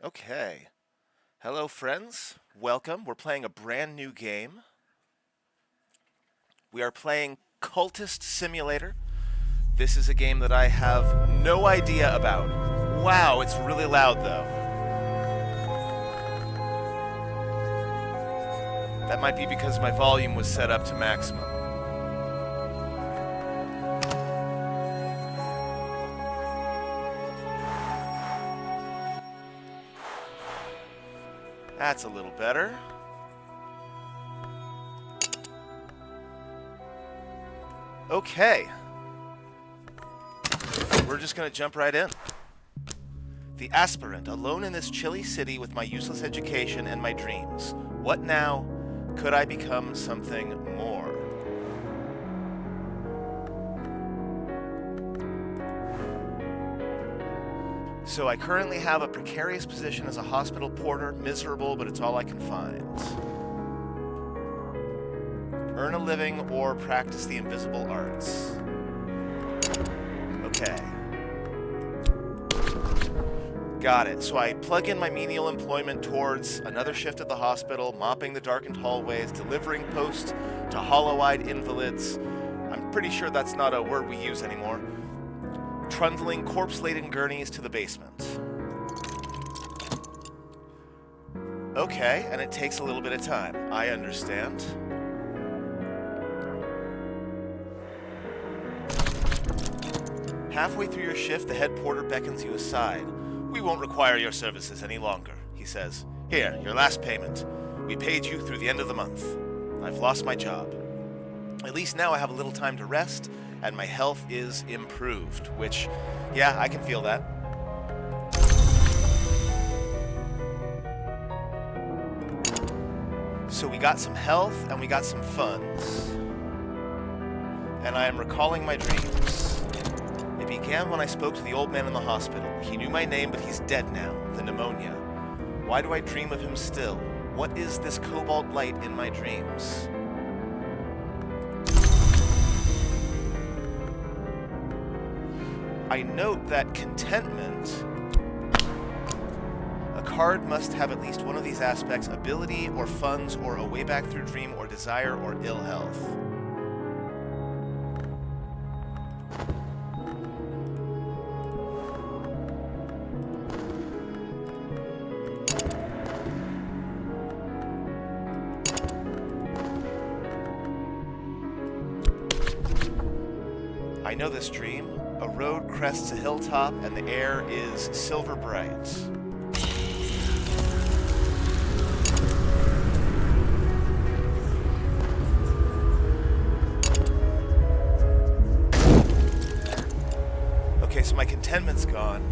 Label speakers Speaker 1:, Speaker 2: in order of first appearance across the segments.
Speaker 1: Okay. Hello, friends. Welcome. We're playing a brand new game. We are playing Cultist Simulator. This is a game that I have no idea about. Wow, it's really loud, though. That might be because my volume was set up to maximum. That's a little better. Okay. We're just gonna jump right in. The aspirant, alone in this chilly city with my useless education and my dreams. What now? Could I become something more? So I currently have a precarious position as a hospital porter, miserable, but it's all I can find. Earn a living or practice the invisible arts. Okay. Got it. So I plug in my menial employment towards another shift at the hospital, mopping the darkened hallways, delivering post to hollow-eyed invalids. I'm pretty sure that's not a word we use anymore. Trundling corpse-laden gurneys to the basement. Okay, and it takes a little bit of time. I understand. Halfway through your shift, the head porter beckons you aside. "We won't require your services any longer," he says. "Here, your last payment. We paid you through the end of the month. I've lost my job. At least now I have a little time to rest, and my health is improved," which, yeah, I can feel that. So we got some health, and we got some funds. And I am recalling my dreams. It began when I spoke to the old man in the hospital. He knew my name, but he's dead now, the pneumonia. Why do I dream of him still? What is this cobalt light in my dreams? I note that contentment, a card must have at least one of these aspects: ability or funds or a way back through dream or desire or ill health. I know this dream. A road crests a hilltop and the air is silver bright. Okay, so my contentment's gone.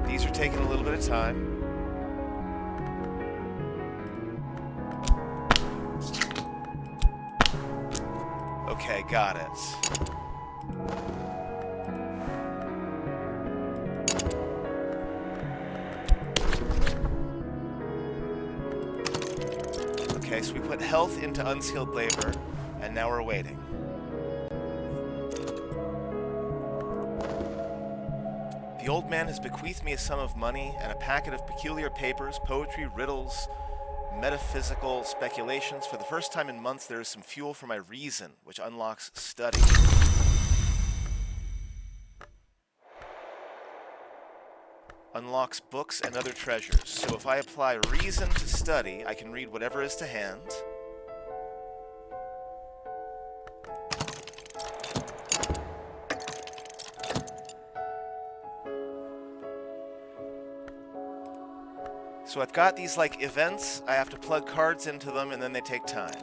Speaker 1: These are taking a little bit of time. Okay, got it. Okay, so we put health into unskilled labor, and now we're waiting. The old man has bequeathed me a sum of money and a packet of peculiar papers, poetry, riddles, metaphysical speculations. For the first time in months, there is some fuel for my reason, which unlocks study. Unlocks books and other treasures. So if I apply reason to study, I can read whatever is to hand. So I've got these like events, I have to plug cards into them and then they take time.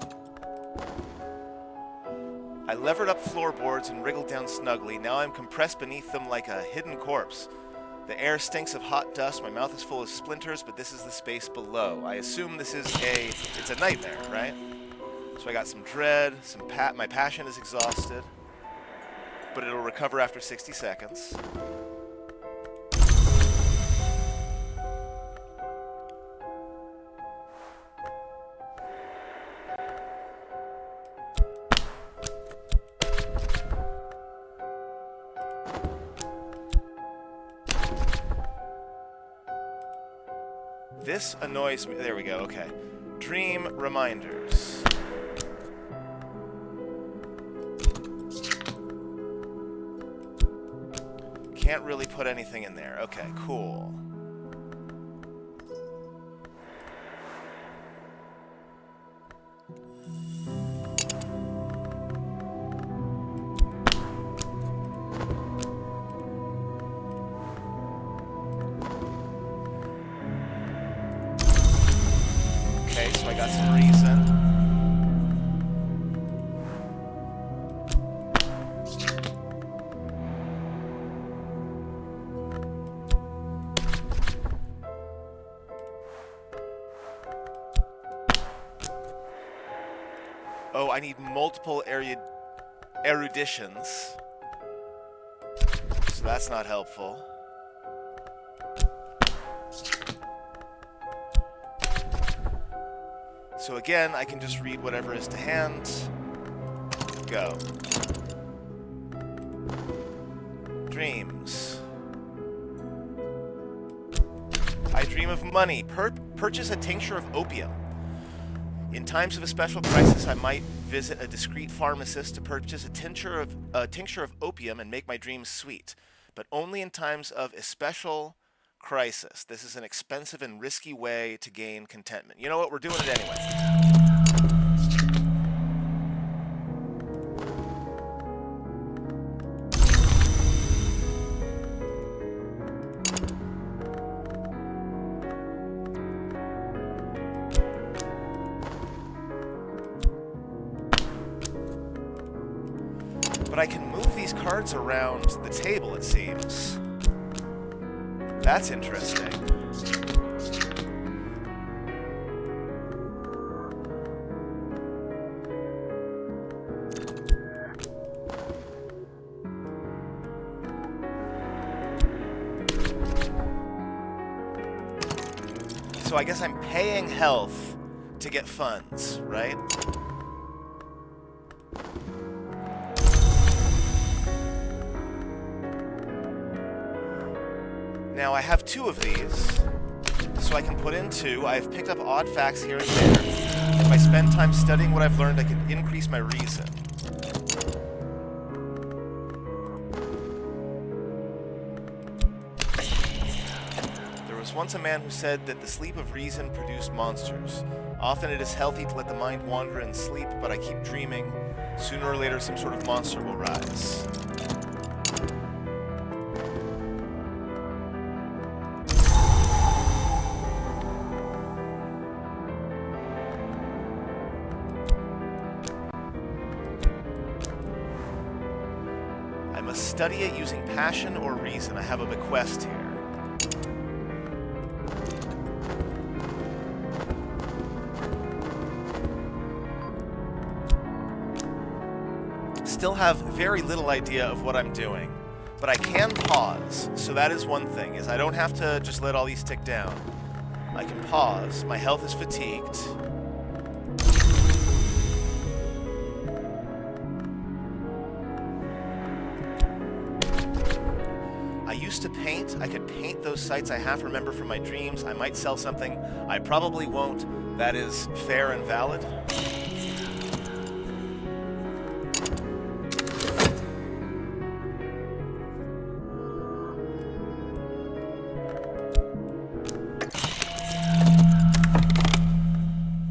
Speaker 1: I levered up floorboards and wriggled down snugly. Now I'm compressed beneath them like a hidden corpse. The air stinks of hot dust, my mouth is full of splinters, but this is the space below. I assume this is it's a nightmare, right? So I got some dread, my passion is exhausted, but it'll recover after 60 seconds. This annoys me. There we go, okay. Dream reminders. Can't really put anything in there. Okay, cool. Okay, so I got some reason. Oh, I need multiple eruditions. So that's not helpful. So again, I can just read whatever is to hand. Go. Dreams. I dream of money. Purchase a tincture of opium. In times of a special crisis, I might visit a discreet pharmacist to purchase a tincture of opium and make my dreams sweet. But only in times of a special crisis. This is an expensive and risky way to gain contentment. You know what? We're doing it anyway. But I can move these cards around the table, it seems. That's interesting. So I guess I'm paying health to get funds, right? Now I have 2 of these, so I can put in 2. I've picked up odd facts here and there. If I spend time studying what I've learned, I can increase my reason. There was once a man who said that the sleep of reason produced monsters. Often it is healthy to let the mind wander in sleep, but I keep dreaming. Sooner or later some sort of monster will rise. I must study it using passion or reason. I have a bequest here. Still have very little idea of what I'm doing, but I can pause. So that is one thing, is I don't have to just let all these tick down. I can pause. My health is fatigued. I used to paint. I could paint those sights I half remember from my dreams. I might sell something. I probably won't. That is fair and valid.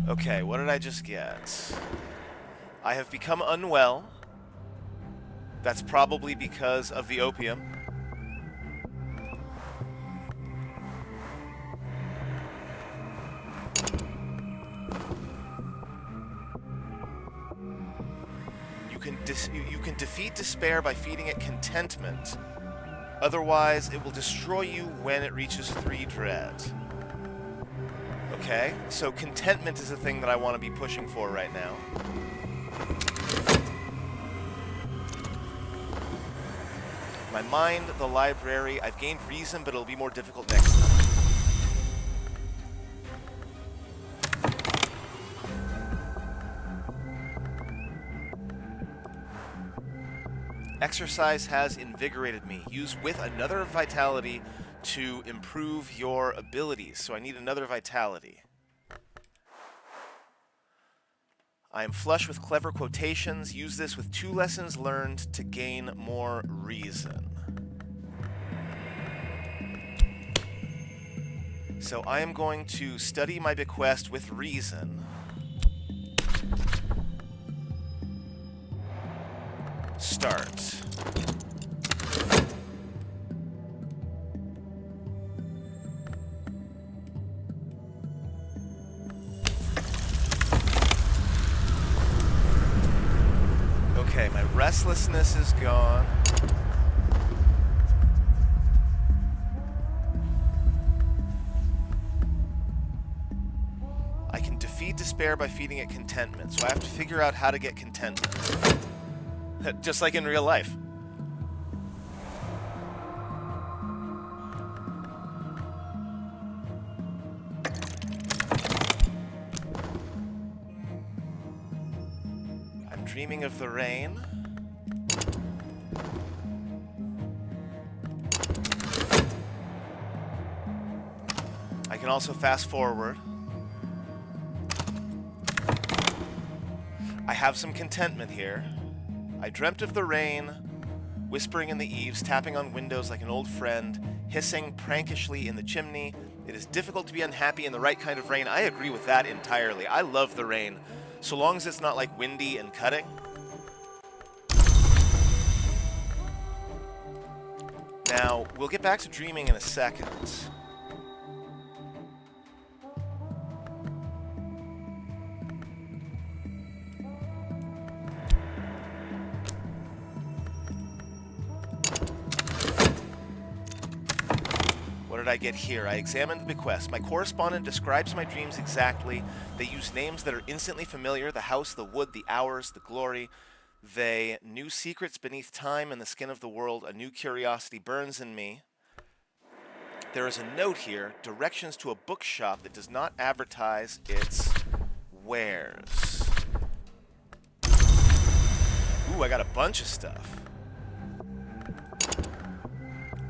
Speaker 1: Okay, what did I just get? I have become unwell. That's probably because of the opium. You can defeat despair by feeding it contentment. Otherwise, it will destroy you when it reaches 3 dread. Okay, so contentment is the thing that I want to be pushing for right now. My mind, the library. I've gained reason, but it'll be more difficult next time. Exercise has invigorated me. Use with another vitality to improve your abilities. So I need another vitality. I am flush with clever quotations. Use this with 2 lessons learned to gain more reason. So I am going to study my bequest with reason. Start. Okay, my restlessness is gone. I can defeat despair by feeding it contentment, so I have to figure out how to get contentment. Just like in real life. I'm dreaming of the rain. I can also fast forward. I have some contentment here. I dreamt of the rain, whispering in the eaves, tapping on windows like an old friend, hissing prankishly in the chimney. It is difficult to be unhappy in the right kind of rain. I agree with that entirely. I love the rain, so long as it's not like windy and cutting. Now, we'll get back to dreaming in a second. What did I get here? I examined the bequest. My correspondent describes my dreams exactly. They use names that are instantly familiar: the house, the wood, the hours, the glory. They knew secrets beneath time and the skin of the world. A new curiosity burns in me. There is a note here: directions to a bookshop that does not advertise its wares. Ooh, I got a bunch of stuff.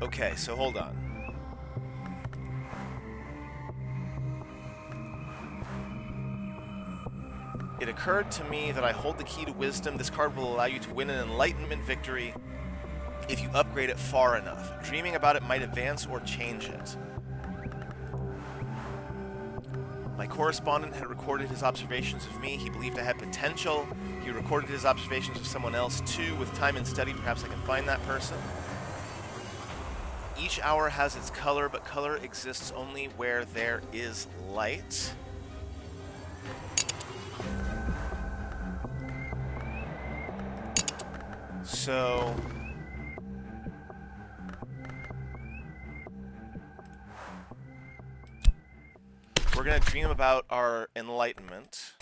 Speaker 1: Okay, so hold on. It occurred to me that I hold the key to wisdom. This card will allow you to win an enlightenment victory if you upgrade it far enough. Dreaming about it might advance or change it. My correspondent had recorded his observations of me. He believed I had potential. He recorded his observations of someone else too. With time and study, perhaps I can find that person. Each hour has its color, but color exists only where there is light. So we're going to dream about our enlightenment.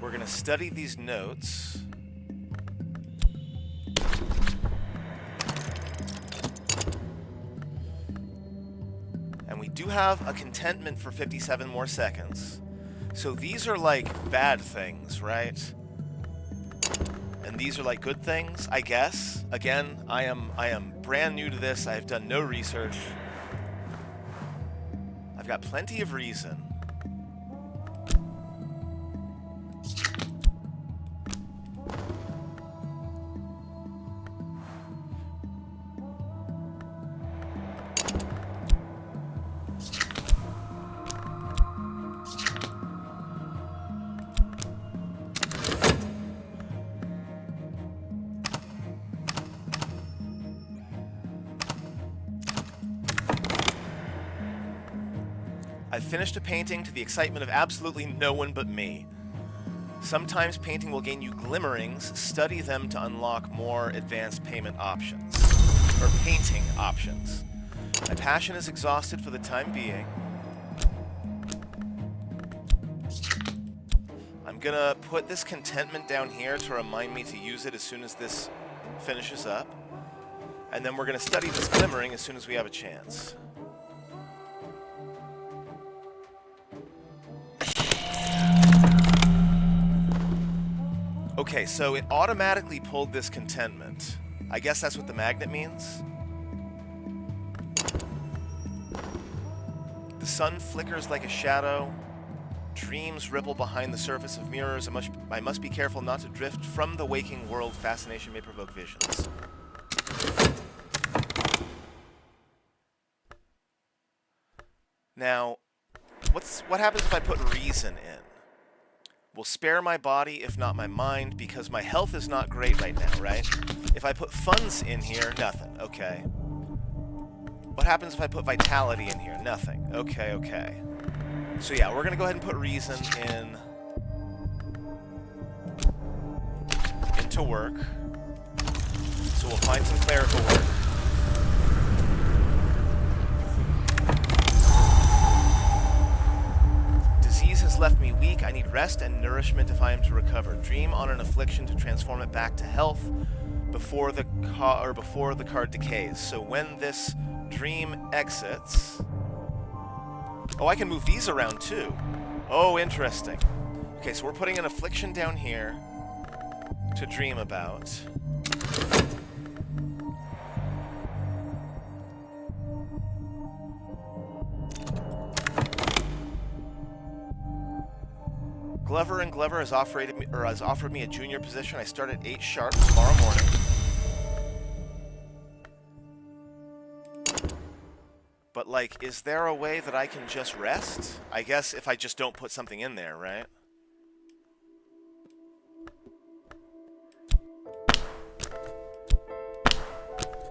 Speaker 1: We're going to study these notes. And we do have a contentment for 57 more seconds. So these are like bad things, right? And these are like good things, I guess. Again, I am brand new to this. I have done no research. I've got plenty of reason. I've finished a painting to the excitement of absolutely no one but me. Sometimes painting will gain you glimmerings. Study them to unlock more advanced payment options. Or painting options. My passion is exhausted for the time being. I'm gonna put this contentment down here to remind me to use it as soon as this finishes up. And then we're gonna study this glimmering as soon as we have a chance. Okay, so it automatically pulled this contentment. I guess that's what the magnet means. The sun flickers like a shadow. Dreams ripple behind the surface of mirrors. I must be careful not to drift from the waking world. Fascination may provoke visions. Now, what happens if I put reason in? Will spare my body, if not my mind, because my health is not great right now, right? If I put funds in here, nothing. Okay. What happens if I put vitality in here? Nothing. Okay, okay. So yeah, we're going to go ahead and put reason into work. So we'll find some clerical work. Disease has left me weak. I need rest and nourishment if I am to recover. Dream on an affliction to transform it back to health before the card decays. So when this dream exits... Oh, I can move these around too. Oh, interesting. Okay, so we're putting an affliction down here to dream about. Glover and Glover has offered me a junior position. I start at 8 sharp tomorrow morning. But, like, is there a way that I can just rest? I guess if I just don't put something in there, right?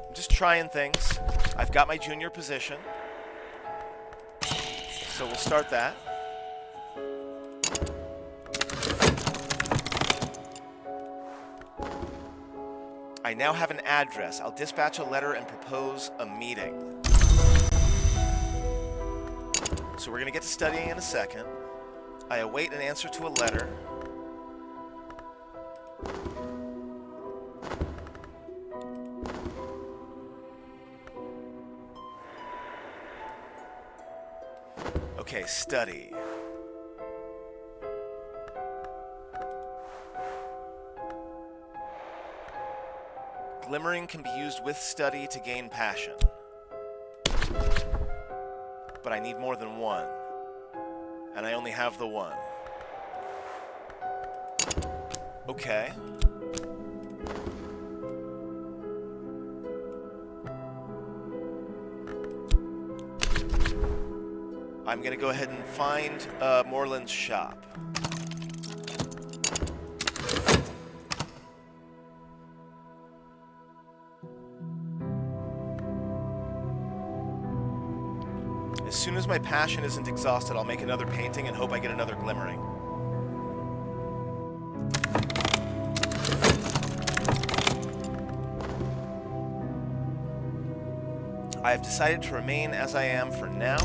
Speaker 1: I'm just trying things. I've got my junior position. So we'll start that. I now have an address. I'll dispatch a letter and propose a meeting. So we're going to get to studying in a second. I await an answer to a letter. Okay, study. Glimmering can be used with study to gain passion. But I need more than one. And I only have the one. Okay. I'm going to go ahead and find Moreland's shop. As soon as my passion isn't exhausted, I'll make another painting and hope I get another glimmering. I have decided to remain as I am for now.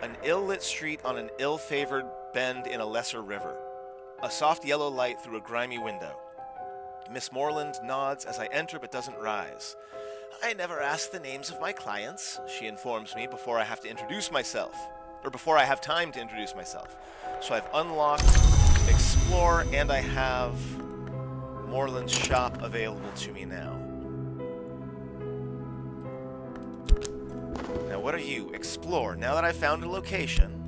Speaker 1: An ill-lit street on an ill-favored bend in a lesser river. A soft yellow light through a grimy window. Miss Moreland nods as I enter but doesn't rise. I never ask the names of my clients, she informs me before I have to introduce myself. Or before I have time to introduce myself. So I've unlocked Explore and I have Moreland's shop available to me now. Now what are you? Explore. Now that I've found a location...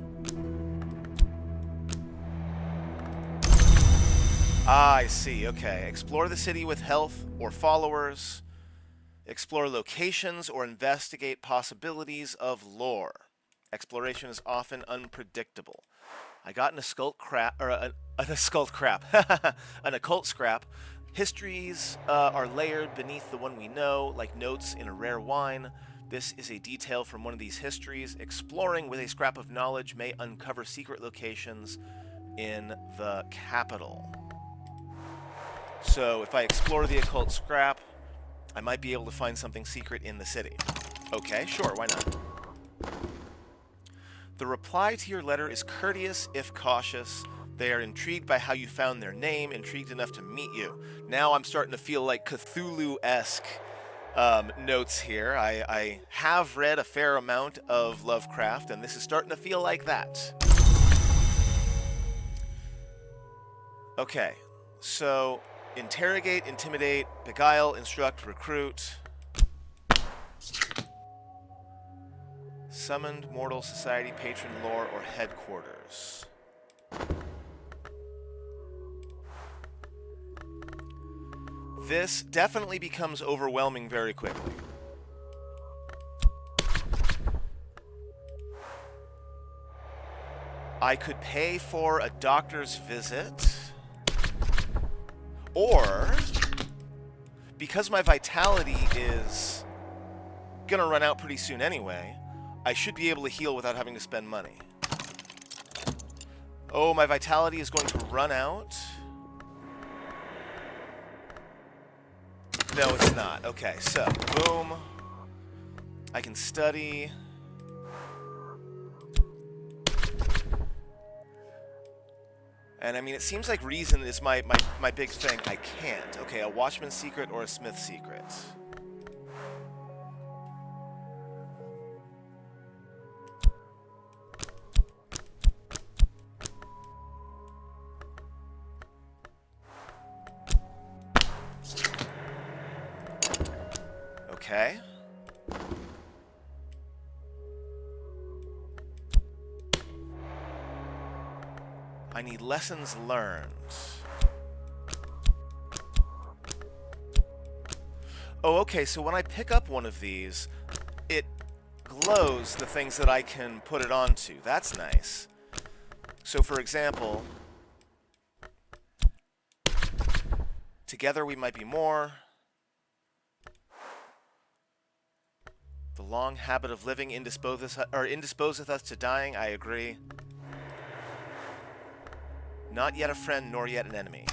Speaker 1: Ah, I see. Okay. Explore the city with health or followers. Explore locations or investigate possibilities of lore. Exploration is often unpredictable. I got an occult scrap. Histories are layered beneath the one we know, like notes in a rare wine. This is a detail from one of these histories. Exploring with a scrap of knowledge may uncover secret locations in the capital. So if I explore the occult scrap, I might be able to find something secret in the city. Okay, sure, why not? The reply to your letter is courteous, if cautious. They are intrigued by how you found their name, intrigued enough to meet you. Now I'm starting to feel like Cthulhu-esque notes here. I have read a fair amount of Lovecraft, and this is starting to feel like that. Okay, so interrogate, intimidate, beguile, instruct, recruit. Summoned, mortal, society, patron, lore, or headquarters. This definitely becomes overwhelming very quickly. I could pay for a doctor's visit, or, because my vitality is gonna run out pretty soon anyway, I should be able to heal without having to spend money. Oh, my vitality is going to run out. No, it's not. Okay, so, boom. I can study. And I mean, it seems like reason is my big thing. I can't. Okay, a watchman's secret or a smith's secret. Okay. I need lessons learned. Oh, okay, so when I pick up one of these, it glows the things that I can put it onto. That's nice. So, for example, together we might be more. The long habit of living indisposeth us to dying, I agree. Not yet a friend, nor yet an enemy.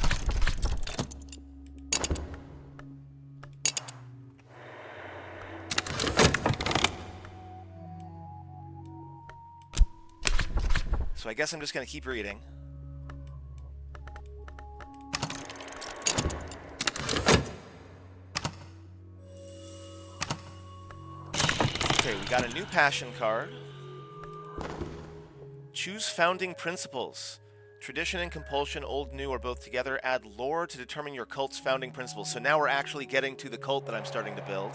Speaker 1: So I guess I'm just going to keep reading. Okay, we got a new passion card. Choose founding principles. Tradition and compulsion, old, new, or both together. Add lore to determine your cult's founding principles. So now we're actually getting to the cult that I'm starting to build.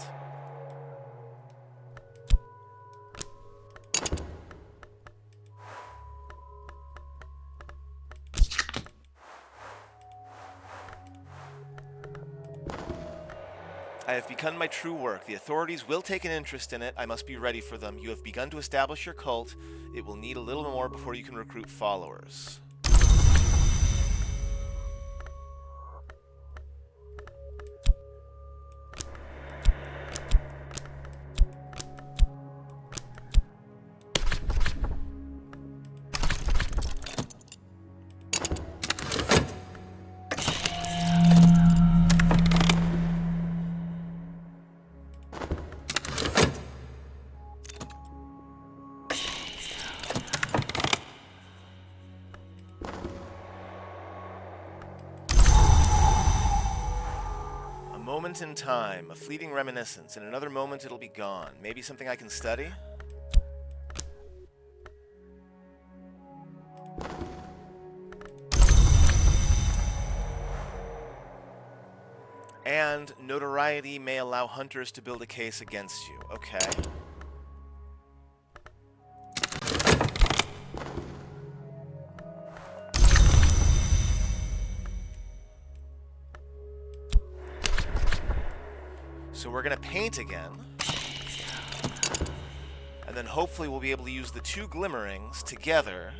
Speaker 1: I have begun my true work. The authorities will take an interest in it. I must be ready for them. You have begun to establish your cult. It will need a little more before you can recruit followers. Moment in time, a fleeting reminiscence. In another moment, it'll be gone. Maybe something I can study? And notoriety may allow hunters to build a case against you. Okay. So we're going to paint again. And then hopefully we'll be able to use the two glimmerings together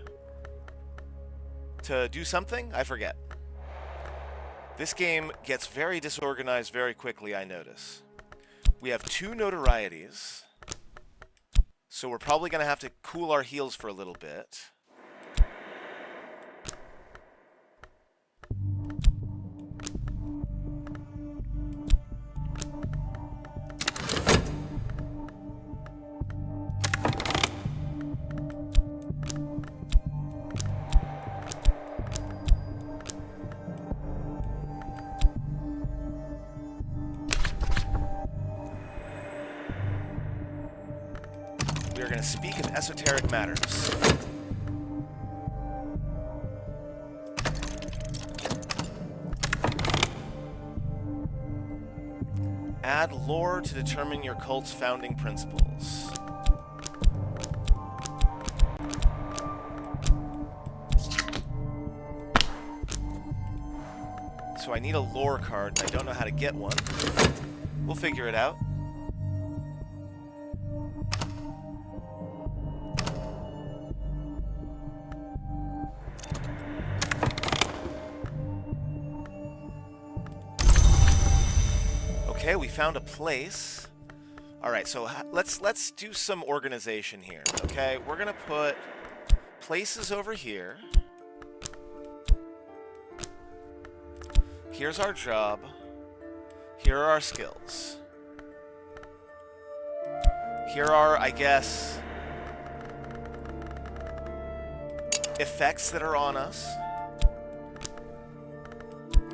Speaker 1: to do something? I forget. This game gets very disorganized very quickly, I notice. We have two notorieties. So we're probably going to have to cool our heels for a little bit. We are going to speak of esoteric matters. Add lore to determine your cult's founding principles. So I need a lore card, and I don't know how to get one. We'll figure it out. Okay, we found a place. All right, so let's do some organization here. Okay, we're gonna put places over here. Here's our job. Here are our skills. Here are, I guess, effects that are on us.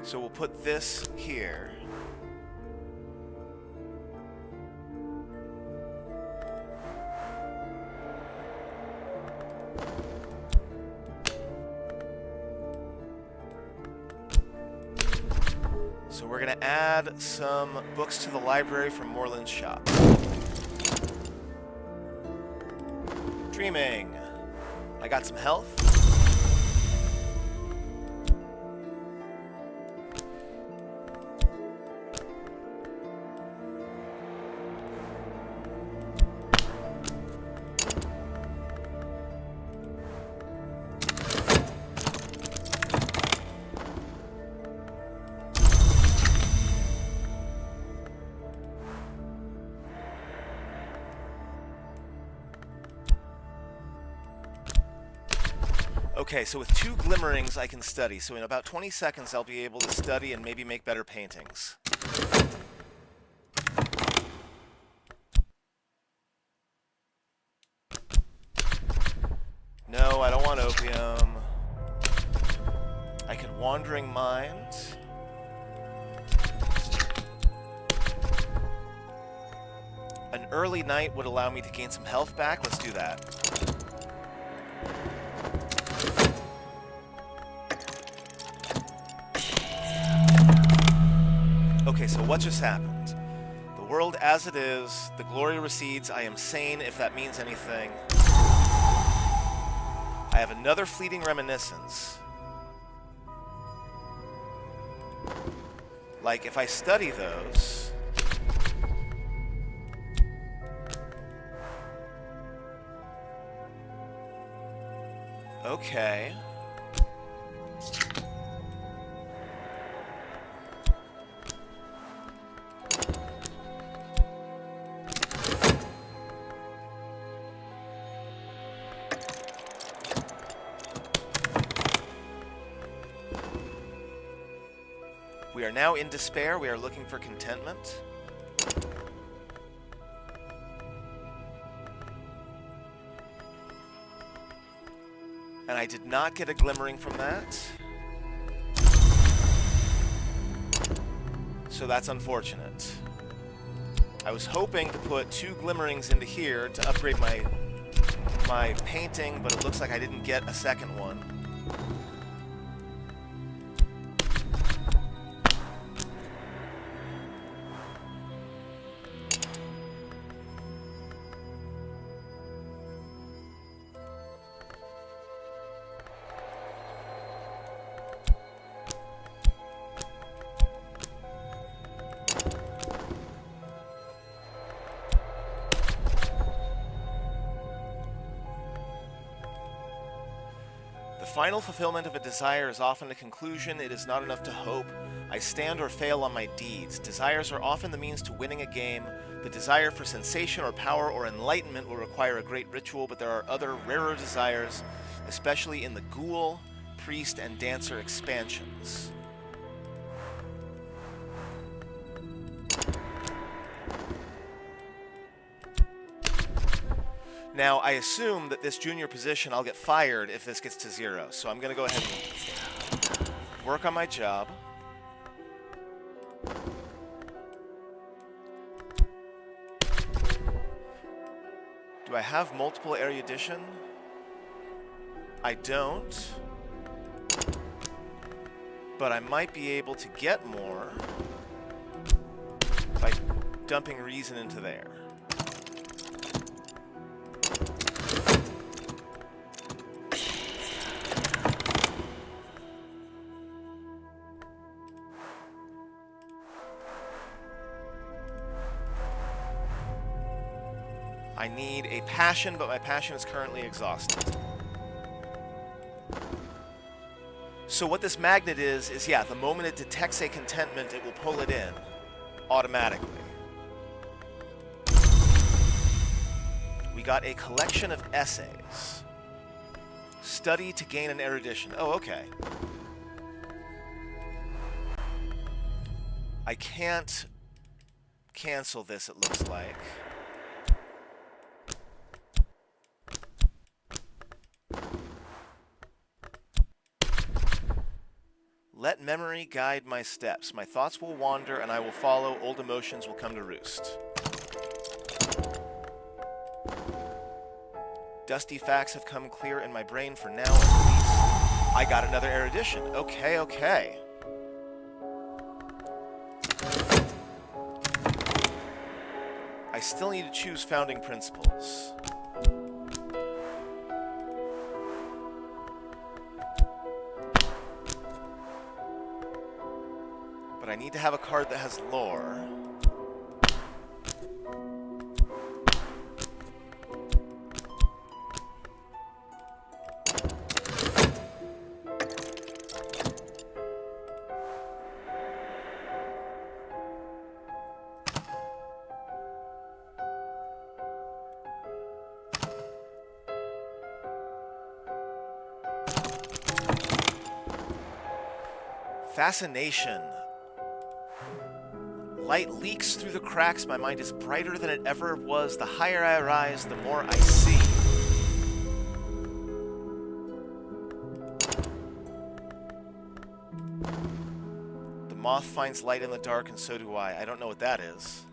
Speaker 1: So we'll put this here. So we're going to add some books to the library from Moreland's shop. Dreaming. I got some health. Okay, so with 2 glimmerings I can study, so in about 20 seconds I'll be able to study and maybe make better paintings. No, I don't want opium. I could Wandering Mind. An early night would allow me to gain some health back. Let's do that. Okay, so what just happened? The world as it is, the glory recedes, I am sane, if that means anything. I have another fleeting reminiscence. Like, if I study those... Okay... We are now in despair. We are looking for contentment. And I did not get a glimmering from that. So that's unfortunate. I was hoping to put 2 glimmerings into here to upgrade my painting, but it looks like I didn't get a second one. The final fulfillment of a desire is often a conclusion. It is not enough to hope. I stand or fail on my deeds. Desires are often the means to winning a game. The desire for sensation or power or enlightenment will require a great ritual, but there are other rarer desires, especially in the ghoul, priest, and dancer expansions. Now, I assume that this junior position, I'll get fired if this gets to 0. So I'm going to go ahead and work on my job. Do Do I have multiple erudition? I don't. But I might be able to get more by dumping reason into there. I need a passion, but my passion is currently exhausted. So what this magnet is yeah, the moment it detects a contentment, it will pull it in automatically. We got a collection of essays. Study to gain an erudition. Oh, okay. I can't cancel this, it looks like. Let memory guide my steps. My thoughts will wander and I will follow. Old emotions will come to roost. Dusty facts have come clear in my brain for now at least. I got another erudition. Okay, okay. I still need to choose founding principles. But I need to have a card that has lore. Fascination. Light leaks through the cracks. My mind is brighter than it ever was. The higher I rise, the more I see. The moth finds light in the dark, and so do I. I don't know what that is.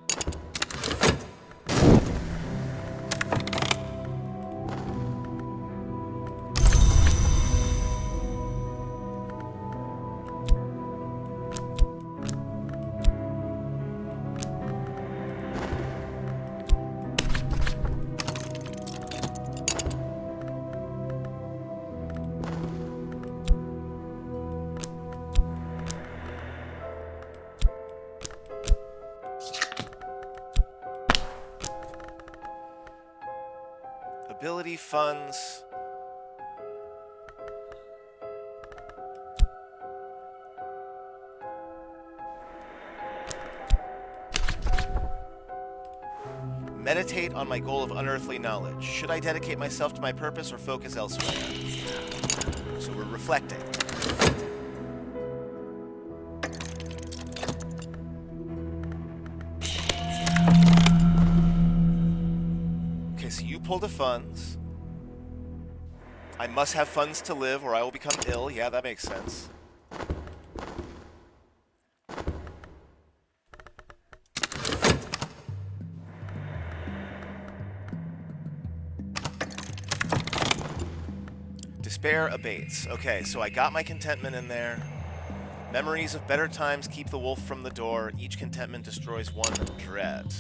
Speaker 1: Ability funds. Meditate on my goal of unearthly knowledge. Should I dedicate myself to my purpose or focus elsewhere? So we're reflecting. Okay, so you pull the funds. I must have funds to live or I will become ill. Yeah, that makes sense. Despair abates. Okay, so I got my contentment in there. Memories of better times keep the wolf from the door. Each contentment destroys one dread.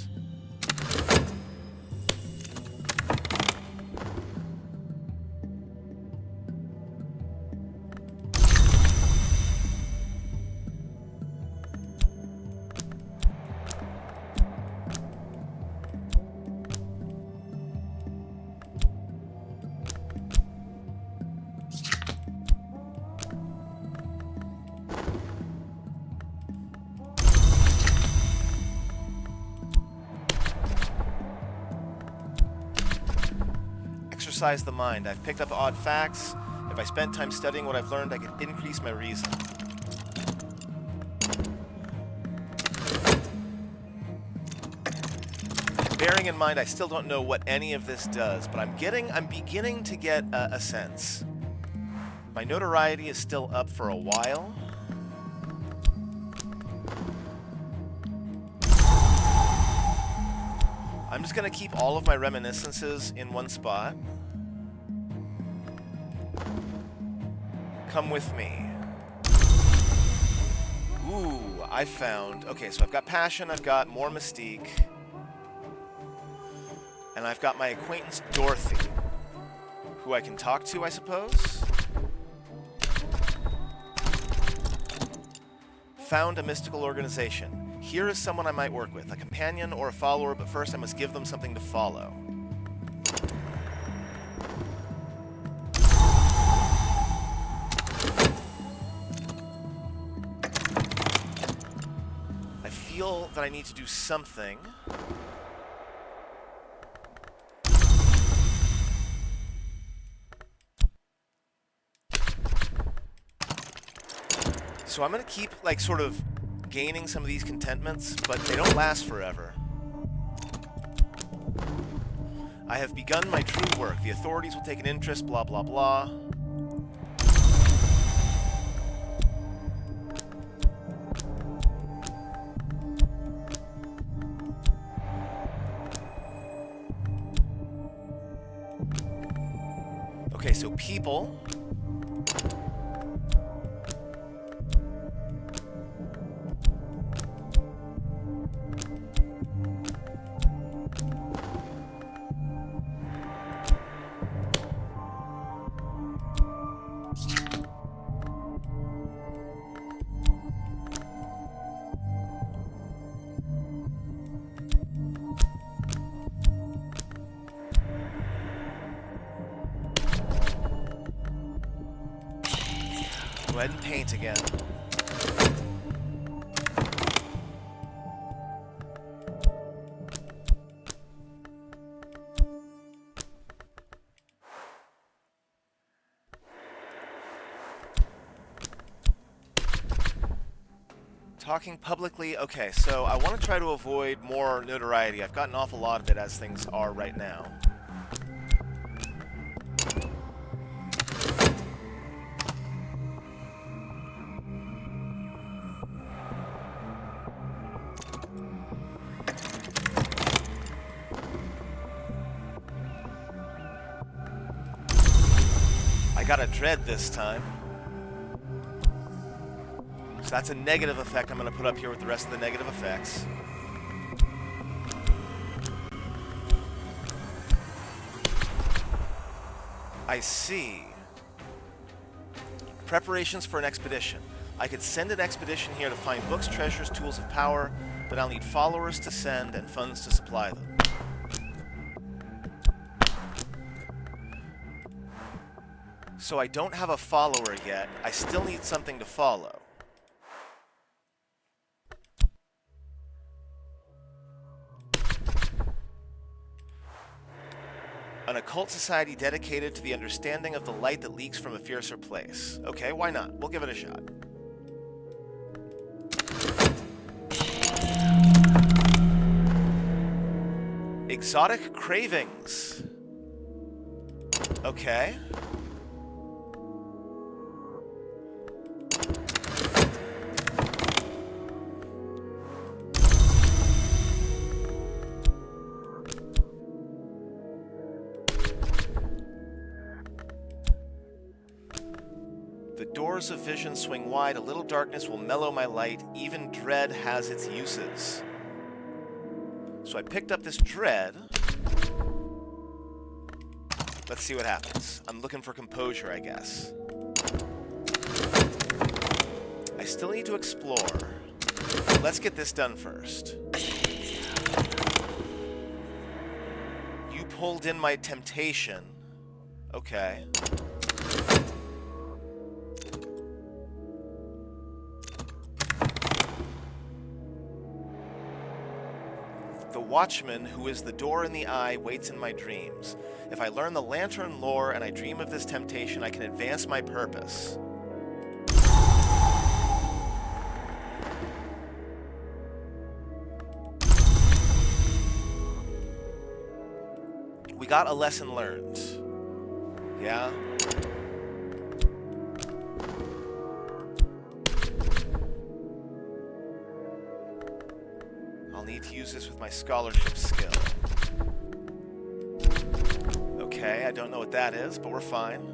Speaker 1: Exercise the mind. I've picked up odd facts. If I spent time studying what I've learned, I could increase my reason. Bearing in mind, I still don't know what any of this does, but I'm beginning to get a sense. My notoriety is still up for a while. I'm just going to keep all of my reminiscences in one spot. Come with me. Ooh, I found... Okay, so I've got passion, I've got more mystique. And I've got my acquaintance Dorothy, who I can talk to, I suppose? Found a mystical organization. Here is someone I might work with, a companion or a follower, but first I must give them something to follow. I feel that I need to do something. So I'm going to keep, like, sort of gaining some of these contentments, but they don't last forever. I have begun my true work. The authorities will take an interest, blah, blah, blah. Okay, so people... Go ahead and paint again. Talking publicly, okay, so I want to try to avoid more notoriety. I've got an awful lot of it as things are right now. I got a dread this time. So that's a negative effect I'm going to put up here with the rest of the negative effects. I see. Preparations for an expedition. I could send an expedition here to find books, treasures, tools of power, but I'll need followers to send and funds to supply them. So I don't have a follower yet. I still need something to follow. An occult society dedicated to the understanding of the light that leaks from a fiercer place. Okay, why not? We'll give it a shot. Exotic cravings. Okay. The doors of vision swing wide, a little darkness will mellow my light, even dread has its uses. So I picked up this dread. Let's see what happens. I'm looking for composure, I guess. I still need to explore. Let's get this done first. You pulled in my temptation. Okay. The watchman, who is the door in the eye, waits in my dreams. If I learn the lantern lore and I dream of this temptation, I can advance my purpose. We got a lesson learned. Yeah? I'll need to use this with my scholarship skill. Okay, I don't know what that is, but we're fine.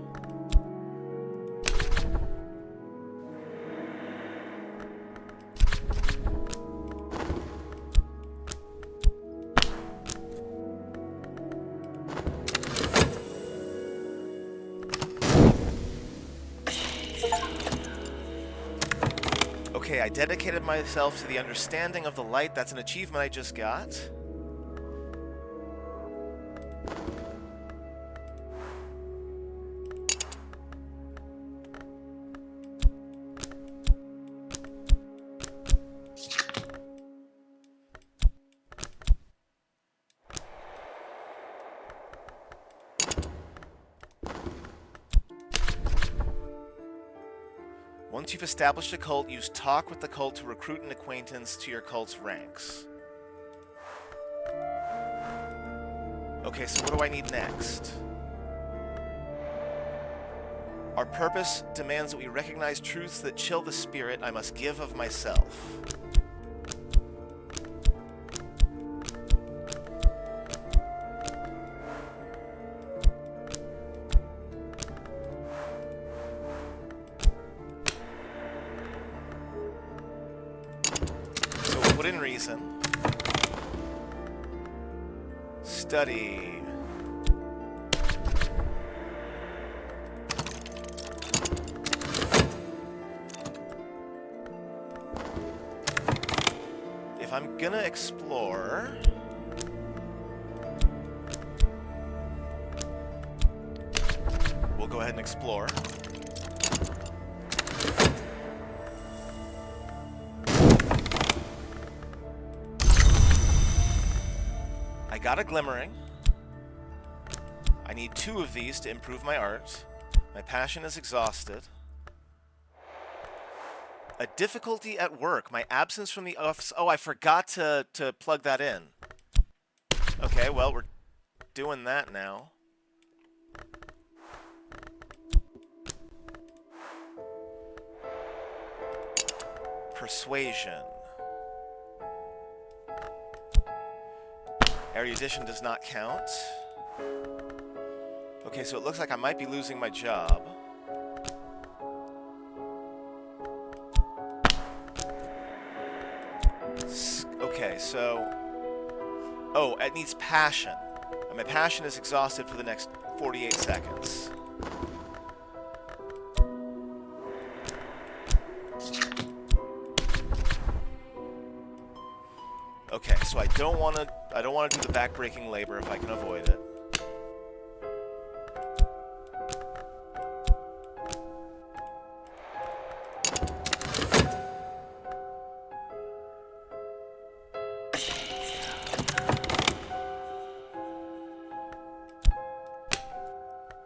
Speaker 1: Okay, I dedicated myself to the understanding of the light. That's an achievement I just got. Once you've established a cult, use talk with the cult to recruit an acquaintance to your cult's ranks. Okay, so what do I need next? Our purpose demands that we recognize truths that chill the spirit. I must give of myself. Put in reason. Study. If I'm gonna explore, we'll go ahead and explore. I got a glimmering. I need 2 of these to improve my art. My passion is exhausted. A difficulty at work. My absence from the office. Oh, I forgot to plug that in. Okay, well, we're doing that now. Persuasion. Erudition does not count. Okay, so it looks like I might be losing my job. Okay, so... Oh, it needs passion. And my passion is exhausted for the next 48 seconds. Okay, so I don't want to do the back-breaking labor if I can avoid it.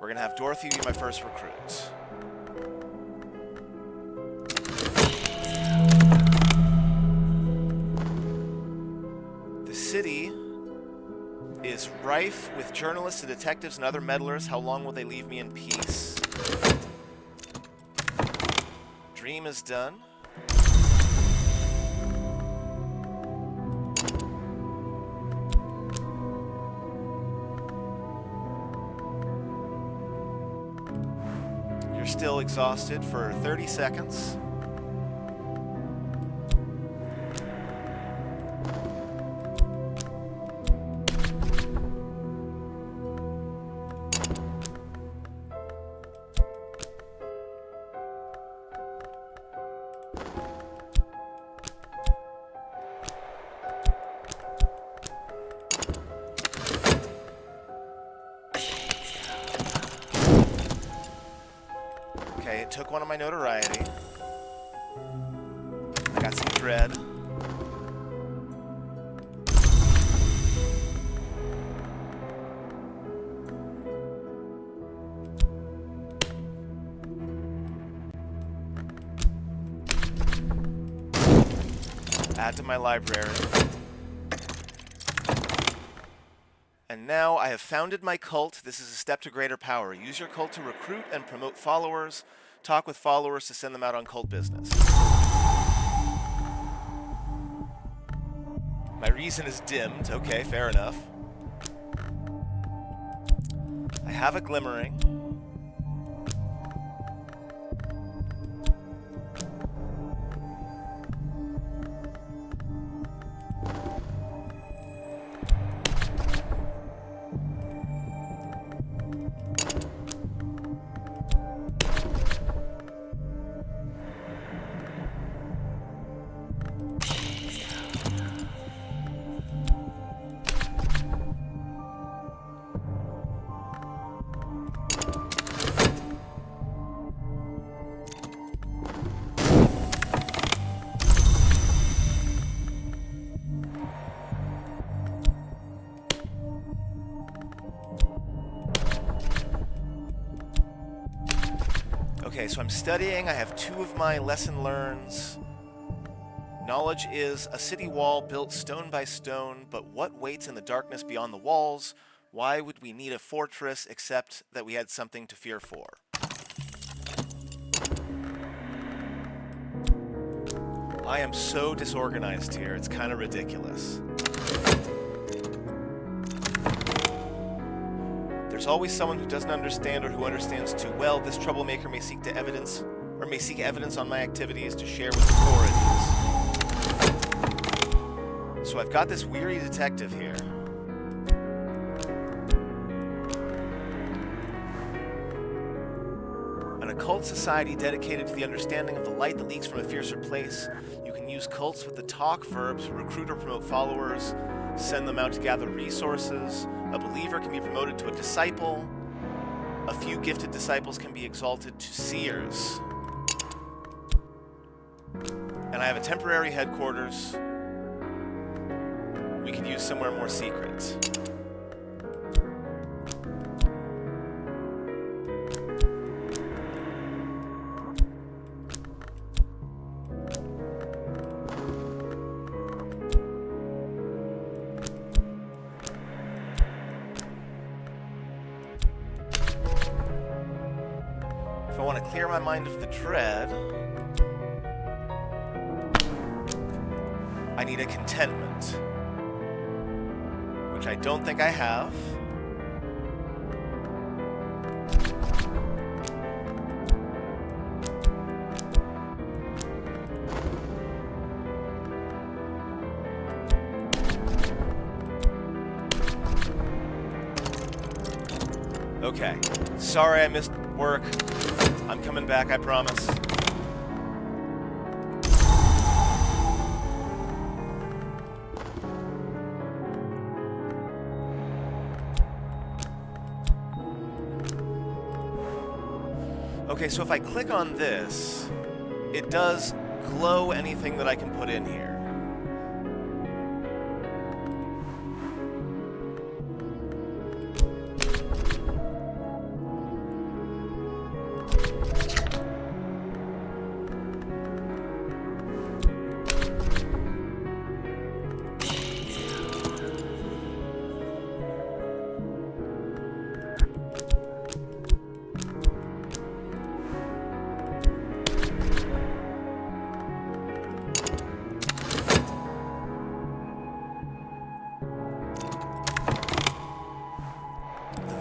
Speaker 1: We're gonna have Dorothy be my first recruit. The city is rife with journalists and detectives and other meddlers. How long will they leave me in peace? Dream is done. You're still exhausted for 30 seconds. Okay, it took one of my notoriety. I got some dread. Add to my library. And now I have founded my cult. This is a step to greater power. Use your cult to recruit and promote followers. Talk with followers to send them out on cult business. My reason is dimmed. Okay, fair enough. I have a glimmering. Okay, so I'm studying. I have 2 of my lesson learns. Knowledge is a city wall built stone by stone, but what waits in the darkness beyond the walls? Why would we need a fortress except that we had something to fear for? I am so disorganized here, it's kind of ridiculous. There's always someone who doesn't understand or who understands too well. This troublemaker may seek evidence on my activities to share with authorities. So I've got this weary detective here. An occult society dedicated to the understanding of the light that leaks from a fiercer place. You can use cults with the talk verb to recruit or promote followers, send them out to gather resources. A believer can be promoted to a disciple. A few gifted disciples can be exalted to seers. And I have a temporary headquarters. We could use somewhere more secret. If I want to clear my mind of the dread, I need a contentment, which I don't think I have. Okay, sorry I missed work. I'm coming back, I promise. Okay, so if I click on this, it does glow anything that I can put in here.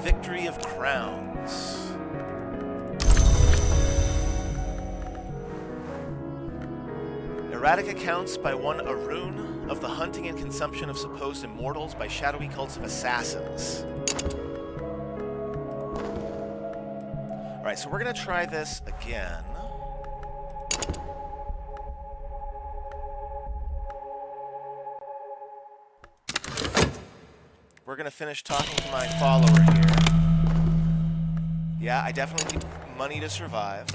Speaker 1: Victory of Crowns. Erratic accounts by one Arun of the hunting and consumption of supposed immortals by shadowy cults of assassins. Alright, so we're going to try this again. We're going to finish talking to my follower here. Yeah, I definitely need money to survive.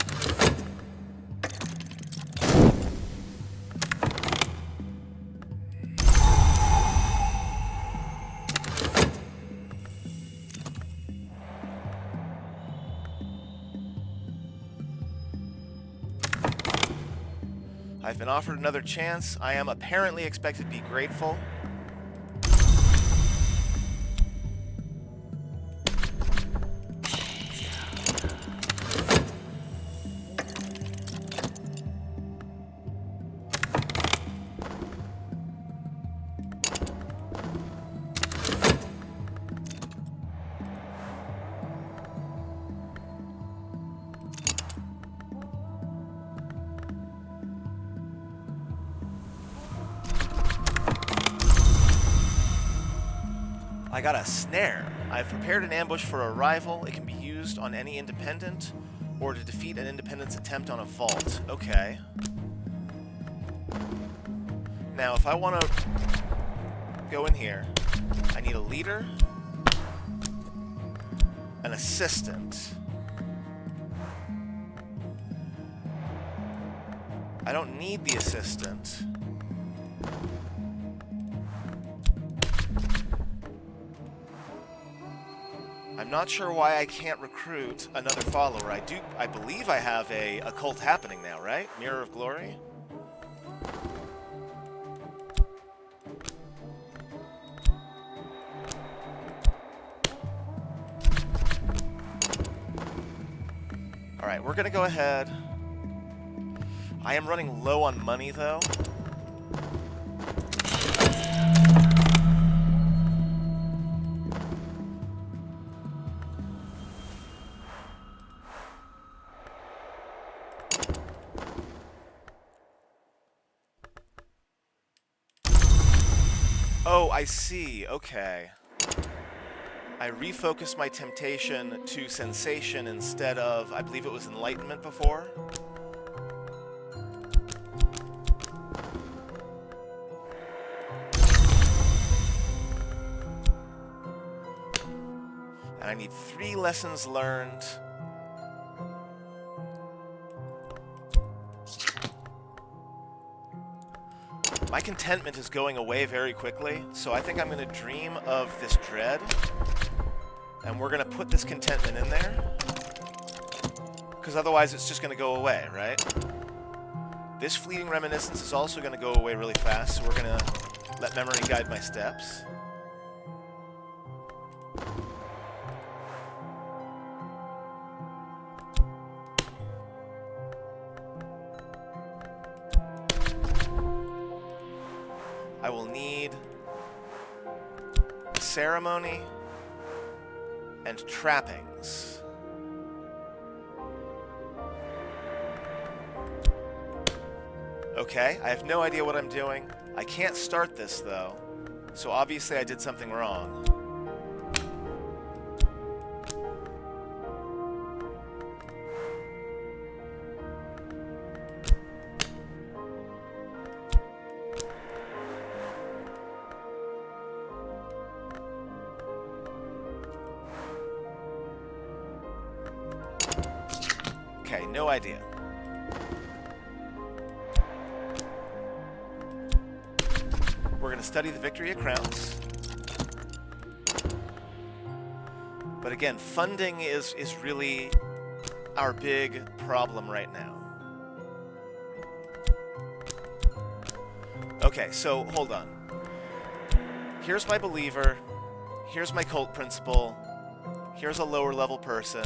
Speaker 1: I've been offered another chance. I am apparently expected to be grateful. I got a snare. I've prepared an ambush for a rival. It can be used on any independent or to defeat an independent's attempt on a vault. Okay. Now, if I want to go in here, I need a leader, an assistant. I don't need the assistant. I'm not sure why I can't recruit another follower. I believe I have a cult happening now, right? Mirror of Glory? Alright, we're gonna go ahead. I am running low on money, though. Oh, I see. Okay. I refocused my temptation to sensation instead of, I believe it was enlightenment before. And I need 3 lessons learned. My contentment is going away very quickly, so I think I'm going to dream of this dread. And we're going to put this contentment in there. Because otherwise it's just going to go away, right? This fleeting reminiscence is also going to go away really fast, so we're going to let memory guide my steps. I will need ceremony and trappings. Okay, I have no idea what I'm doing. I can't start this, though, so obviously I did something wrong. Okay, no idea. We're going to study the Victory of Crowns. But again, funding is really our big problem right now. Okay, so hold on. Here's my believer. Here's my cult principal. Here's a lower level person.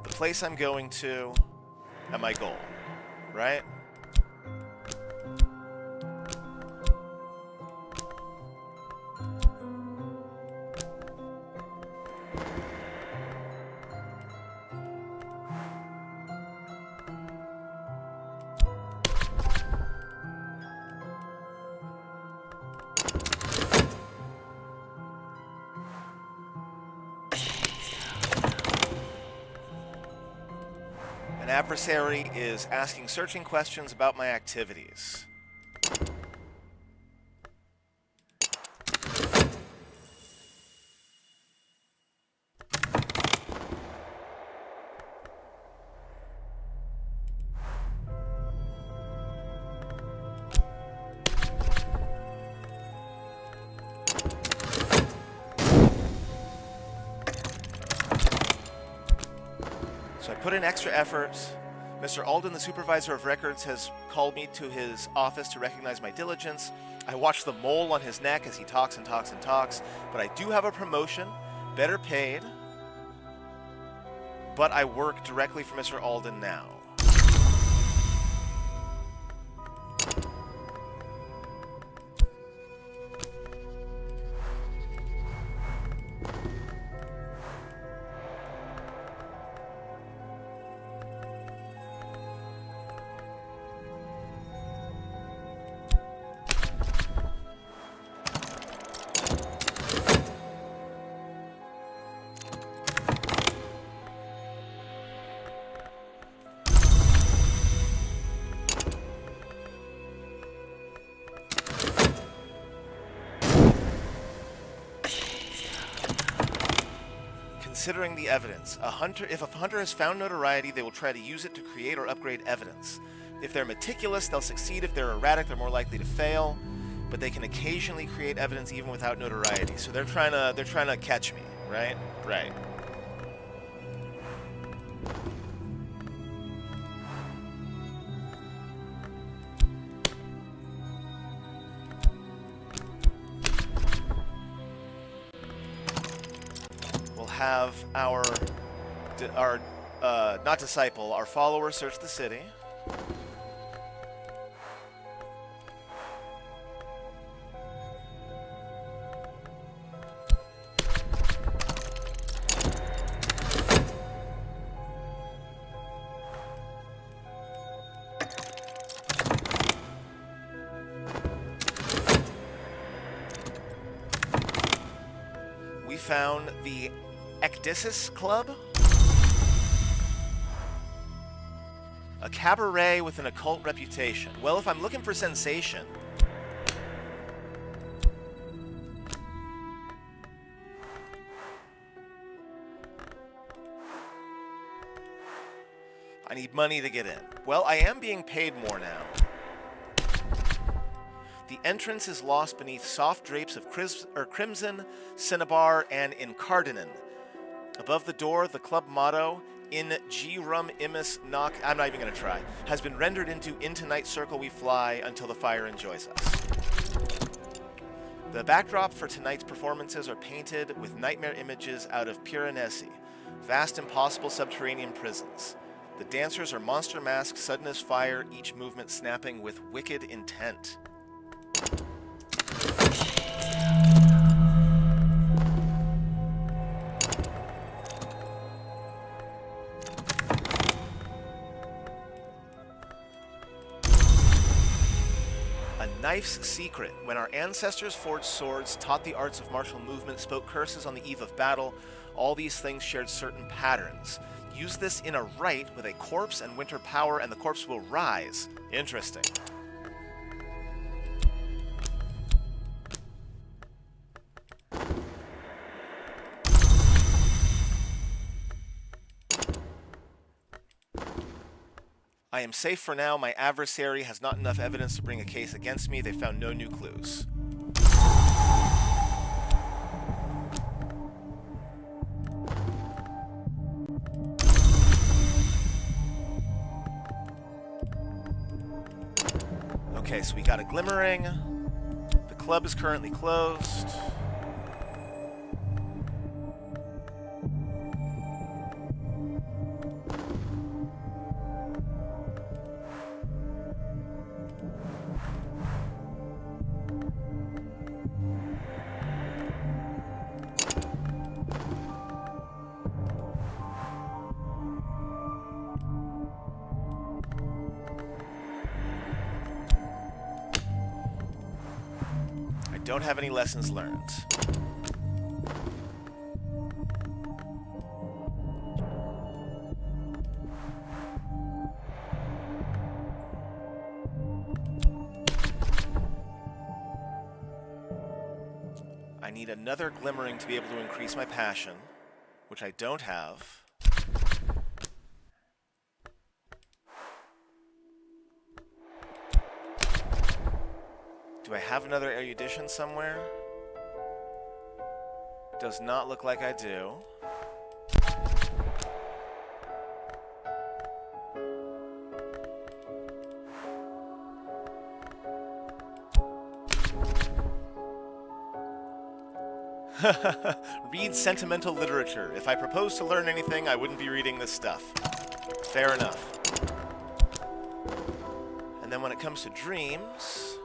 Speaker 1: The place I'm going to, and my goal, right? An adversary is asking searching questions about my activities. So I put in extra effort. Mr. Alden, the supervisor of records, has called me to his office to recognize my diligence. I watch the mole on his neck as he talks and talks and talks, but I do have a promotion, better paid, but I work directly for Mr. Alden now. Considering the evidence. If a hunter has found notoriety, they will try to use it to create or upgrade evidence. If they're meticulous, they'll succeed. If they're erratic, they're more likely to fail. But they can occasionally create evidence even without notoriety. So they're trying to catch me, right? Right. We'll have our not disciple, our follower search the city. We found the Ecdysis Club, a cabaret with an occult reputation. Well, if I'm looking for sensation, I need money to get in. Well, I am being paid more now. The entrance is lost beneath soft drapes of crimson, cinnabar, and incardinin. Above the door, the club motto, "In G-Rum Imus Knock," I'm not even going to try, has been rendered into night circle we fly until the fire enjoys us. The backdrop for tonight's performances are painted with nightmare images out of Piranesi, vast impossible subterranean prisons. The dancers are monster masks, sudden as fire, each movement snapping with wicked intent. A knife's secret. When our ancestors forged swords, taught the arts of martial movement, spoke curses on the eve of battle, all these things shared certain patterns. Use this in a rite with a corpse and winter power, and the corpse will rise. Interesting. I am safe for now. My adversary has not enough evidence to bring a case against me. They found no new clues. Okay, so we got a glimmering. The club is currently closed. Don't have any lessons learned. I need another glimmering to be able to increase my passion, which I don't have. Do I have another erudition somewhere? Does not look like I do. Read sentimental literature. If I proposed to learn anything, I wouldn't be reading this stuff. Fair enough. And then when it comes to dreams...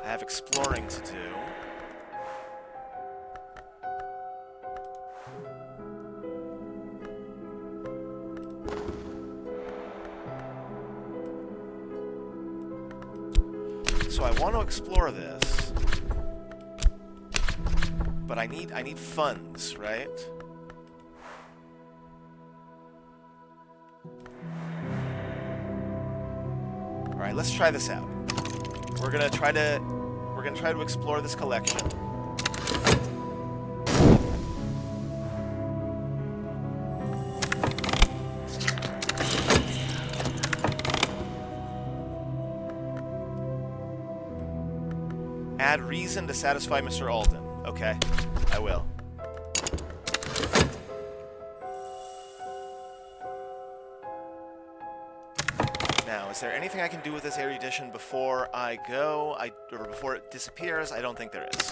Speaker 1: I have exploring to do. So I want to explore this, but I need funds, right? All right, let's try this out. We're gonna try to explore this collection. Add reason to satisfy Mr. Alden. Okay, I will. Now, is there anything I can do with this erudition before I go? Or before it disappears? I don't think there is.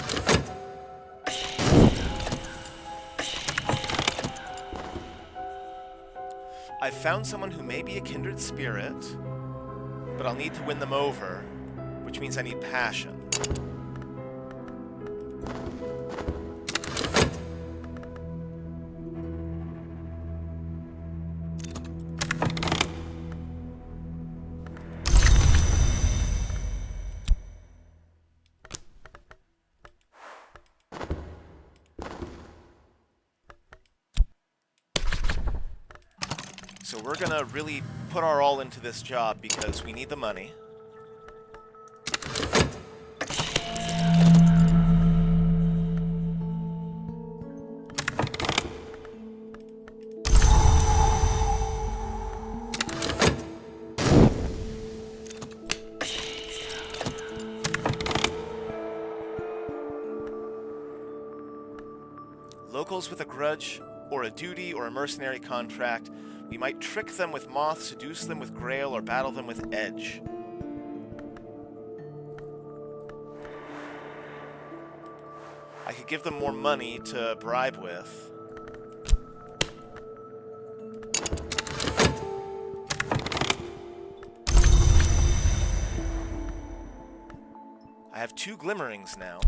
Speaker 1: I've found someone who may be a kindred spirit, but I'll need to win them over, which means I need passion. So we're gonna really put our all into this job because we need the money. Locals with a grudge, or a duty, or a mercenary contract. We might trick them with moth, seduce them with grail, or battle them with edge. I could give them more money to bribe with. I have 2 glimmerings now.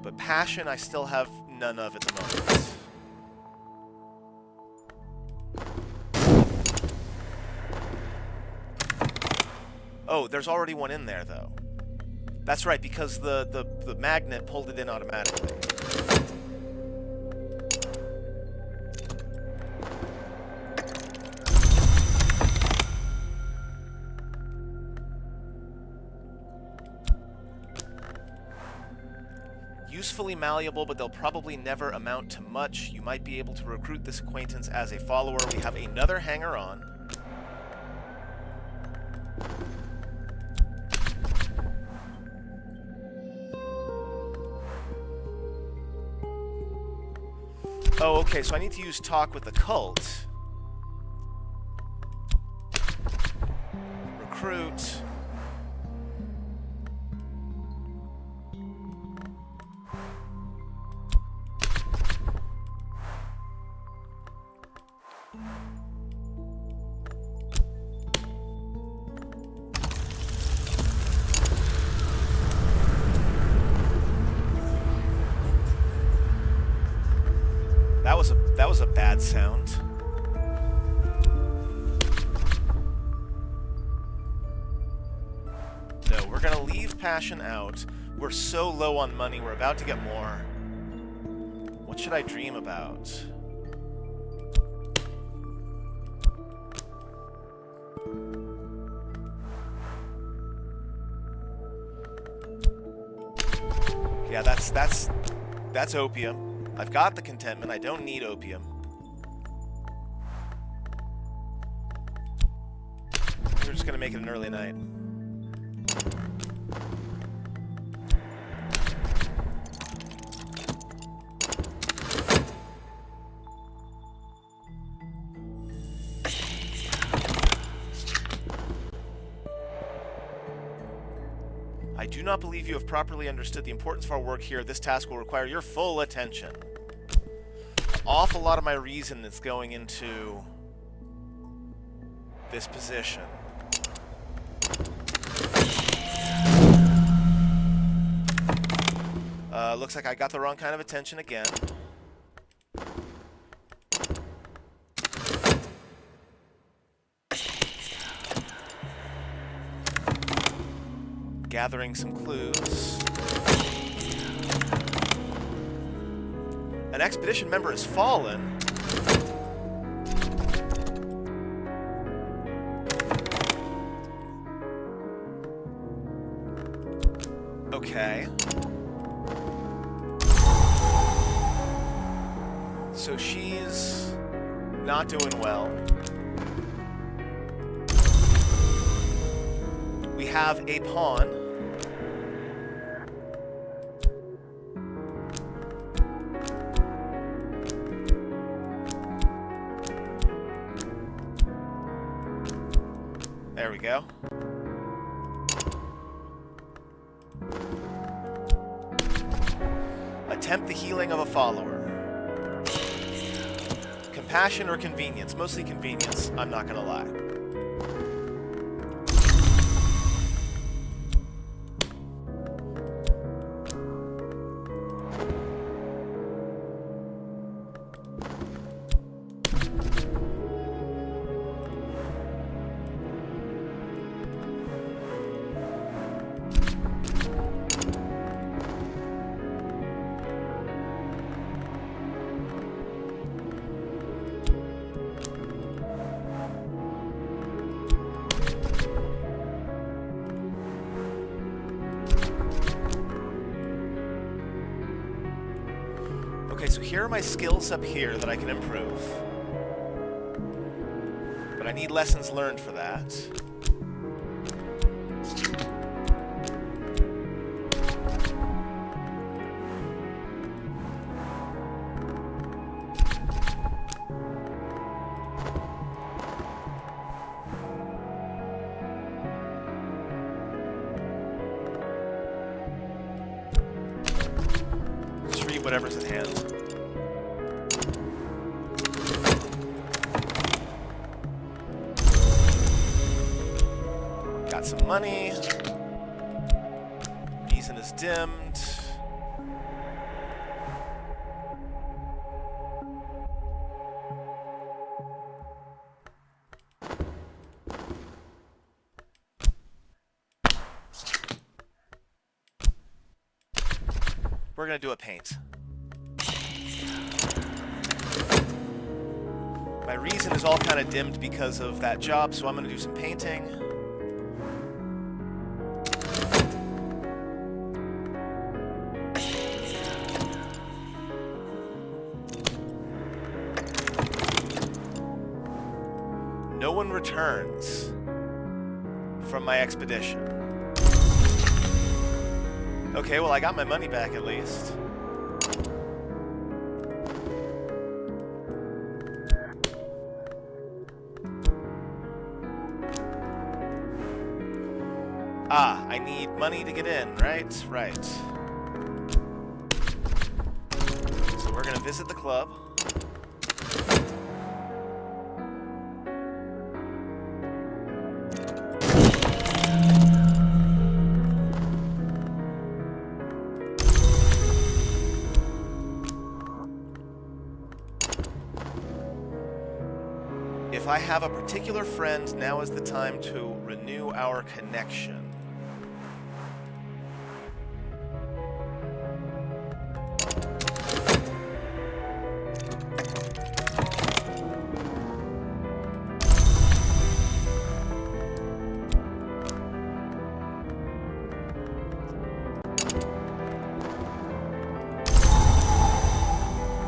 Speaker 1: But passion, I still have none of at the moment. Oh, there's already one in there, though. That's right, because the magnet pulled it in automatically. Usefully malleable, but they'll probably never amount to much. You might be able to recruit this acquaintance as a follower. We have another hanger-on. Oh, okay, so I need to use talk with the cult. Recruit. That was a bad sound. No, we're gonna leave passion out. We're so low on money, we're about to get more. What should I dream about? Yeah, that's opium. I've got the contentment, I don't need opium. We're just gonna make it an early night. I do not believe you have properly understood the importance of our work here. This task will require your full attention. An awful lot of my reason is going into this position. Looks like I got the wrong kind of attention again. gathering some clues. An expedition member has fallen. Okay. So she's not doing well. We have a pawn. There we go. Attempt the healing of a follower. Compassion or convenience? Mostly convenience, I'm not gonna lie. Okay, so here are my skills up here that I can improve. But I need lessons learned for that. Just read whatever's at hand. Got some money. Reason is dimmed. We're gonna do a paint. My reason is all kind of dimmed because of that job, so I'm gonna do some painting. No one returns from my expedition. Okay, well, I got my money back at least. Ah, I need money to get in, right? Right. So we're gonna visit the club. If I have a particular friend, now is the time to renew our connection.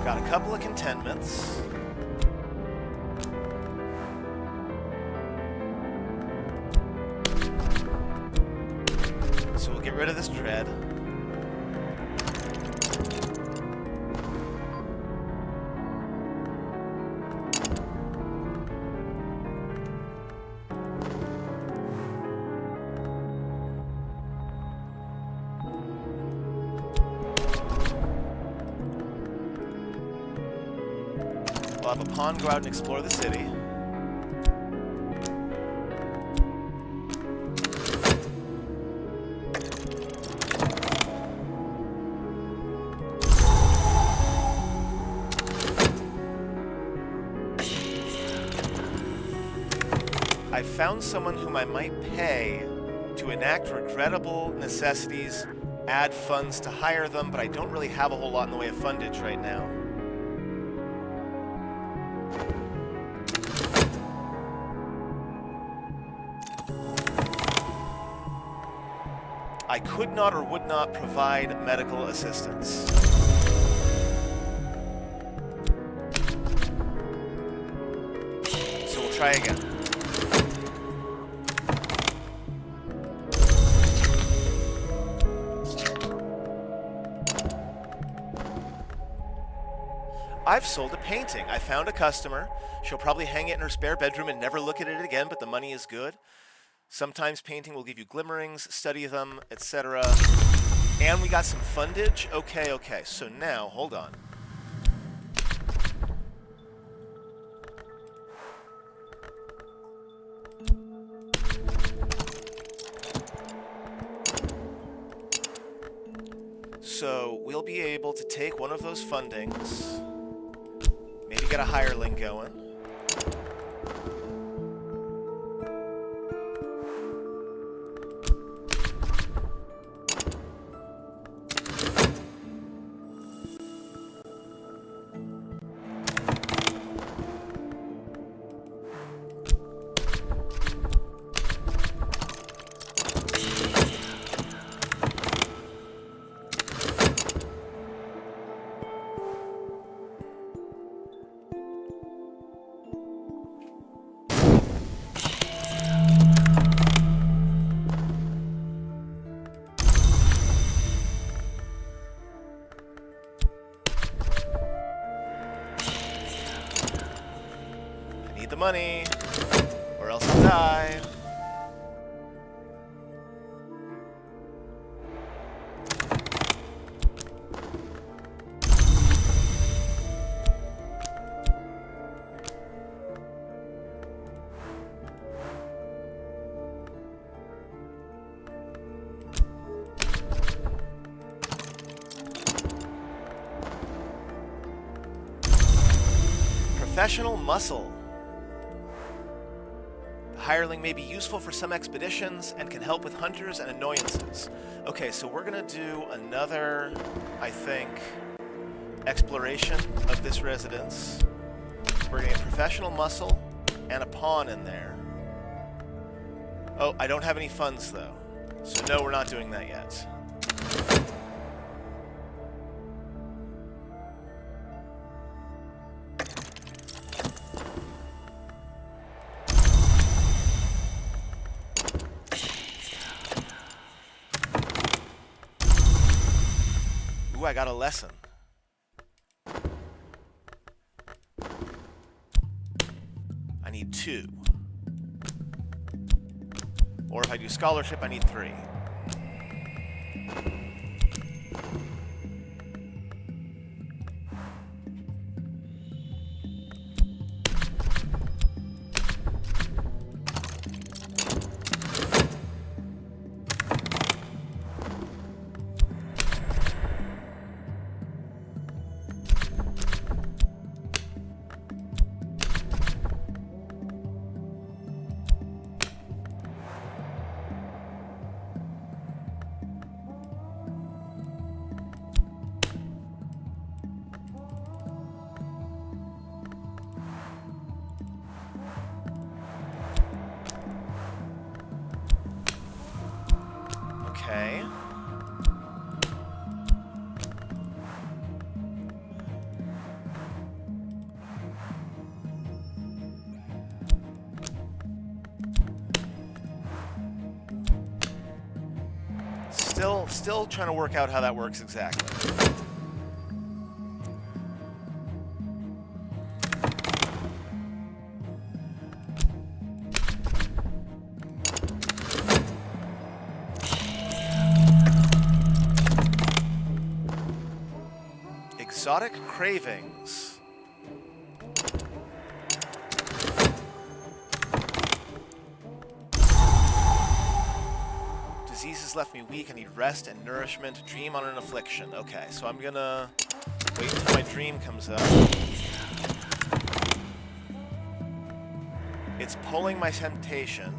Speaker 1: Got a couple of contentments. So we'll get rid of this dread. We'll have a pawn go out and explore the city. I found someone whom I might pay to To enact regrettable necessities, add funds to hire them, but I don't really have a whole lot in the way of fundage right now. I could not or would not provide medical assistance. So we'll try again. I've sold a painting. I found a customer. She'll probably hang it in her spare bedroom and never look at it again, but the money is good. Sometimes painting will give you glimmerings, study them, etc. And we got some fundage. Okay. So now, hold on. So we'll be able to take one of those fundings, maybe get a hireling going. The money, or else I'll die. Professional muscle. Hireling may be useful for some expeditions and can help with hunters and annoyances. Okay, so we're gonna do another, I think, exploration of this residence. We're gonna get professional muscle and a pawn in there. Oh, I don't have any funds though. So no, we're not doing that yet. Ooh, I got a lesson. I need 2. Or if I do scholarship, I need 3. Okay. Still trying to work out how that works exactly. Exotic cravings. Diseases left me weak. I need rest and nourishment. Dream on an affliction. Okay, so I'm gonna wait until my dream comes up. It's pulling my temptation.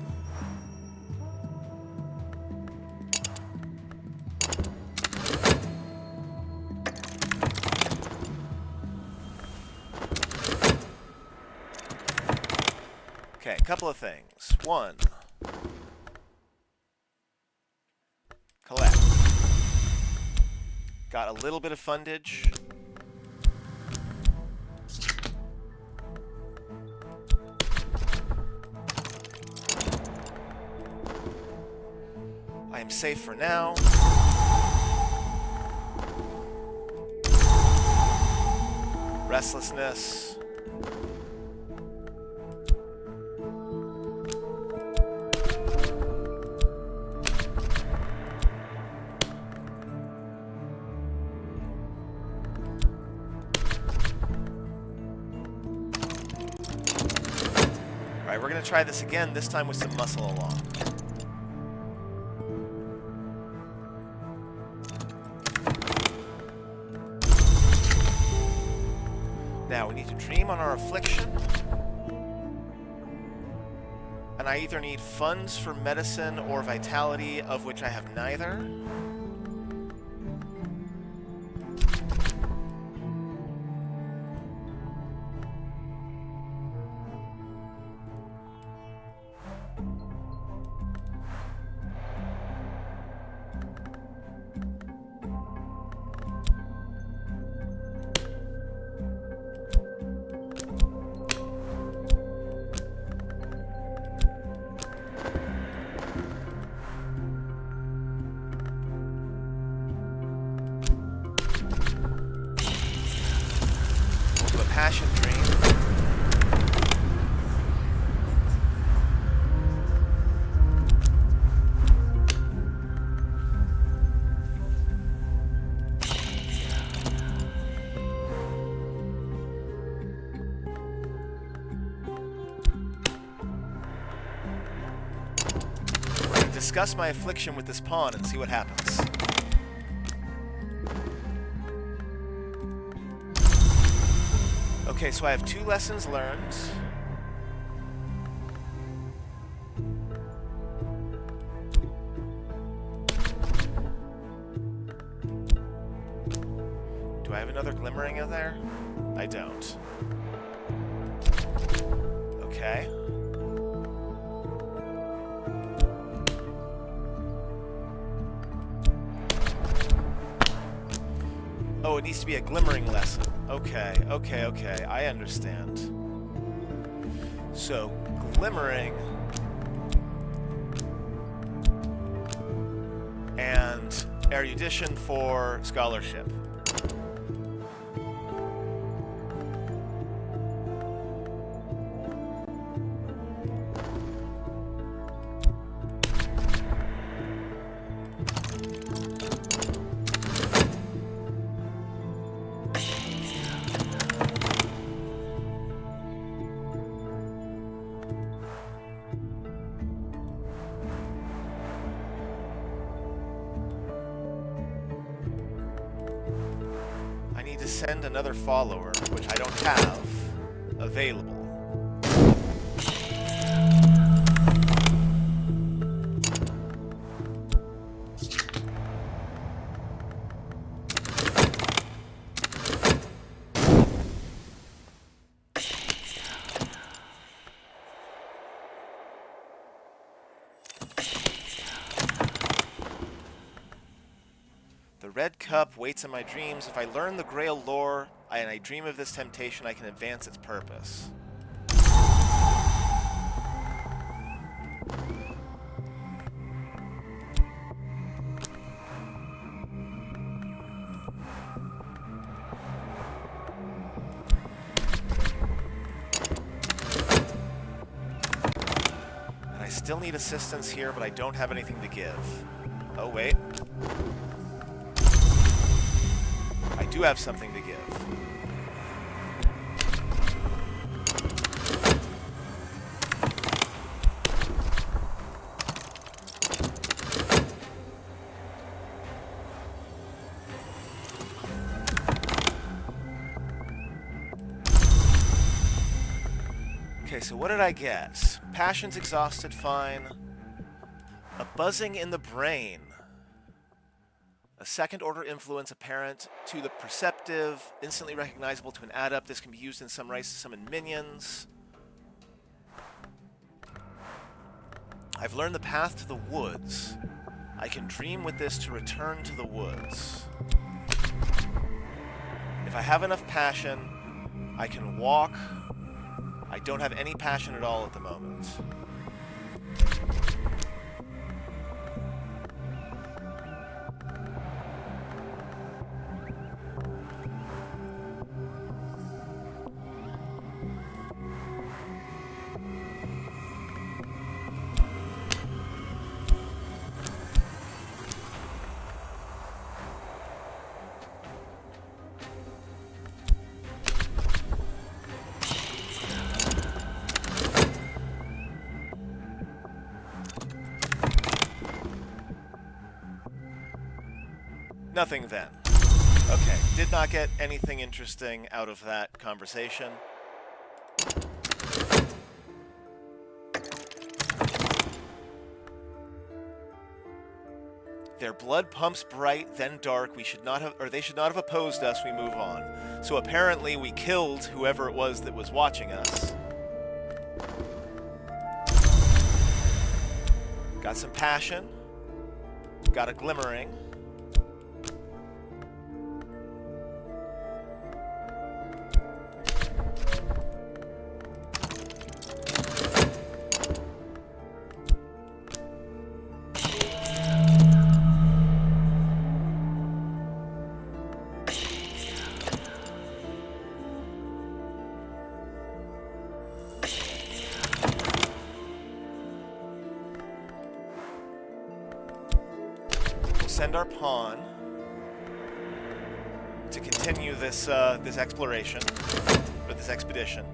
Speaker 1: Okay, a couple of things. One, collect. Got a little bit of fundage. I am safe for now. Restlessness. Alright, we're going to try this again, this time with some muscle along. Now, we need to dream on our affliction. And I either need funds for medicine or vitality, of which I have neither. Passion dream. We're going to discuss my affliction with this pawn and see what happens. Okay, so I have 2 lessons learned. Do I have another glimmering in there? I don't. Okay. Oh, it needs to be a glimmering lesson. Okay, I understand. So, glimmering and erudition for scholarship. To send another follower, which I don't have available. The red cup waits in my dreams. If I learn the Grail lore and I dream of this temptation, I can advance its purpose. And I still need assistance here, but I don't have anything to give. Oh, wait. I do have something to give. Okay, so what did I get? Passion's exhausted, fine. A buzzing in the brain. A second-order influence apparent to the perceptive, instantly recognizable to an adept. This can be used in some rites to summon minions. I've learned the path to the woods. I can dream with this to return to the woods. If I have enough passion, I can walk. I don't have any passion at all at the moment. Nothing then. Okay, did not get anything interesting out of that conversation. Their blood pumps bright, then dark. We should not have, or they should not have opposed us. We move on. So apparently we killed whoever it was that was watching us. Got some passion. Got a glimmering. Send our pawn to continue this this exploration, or this expedition.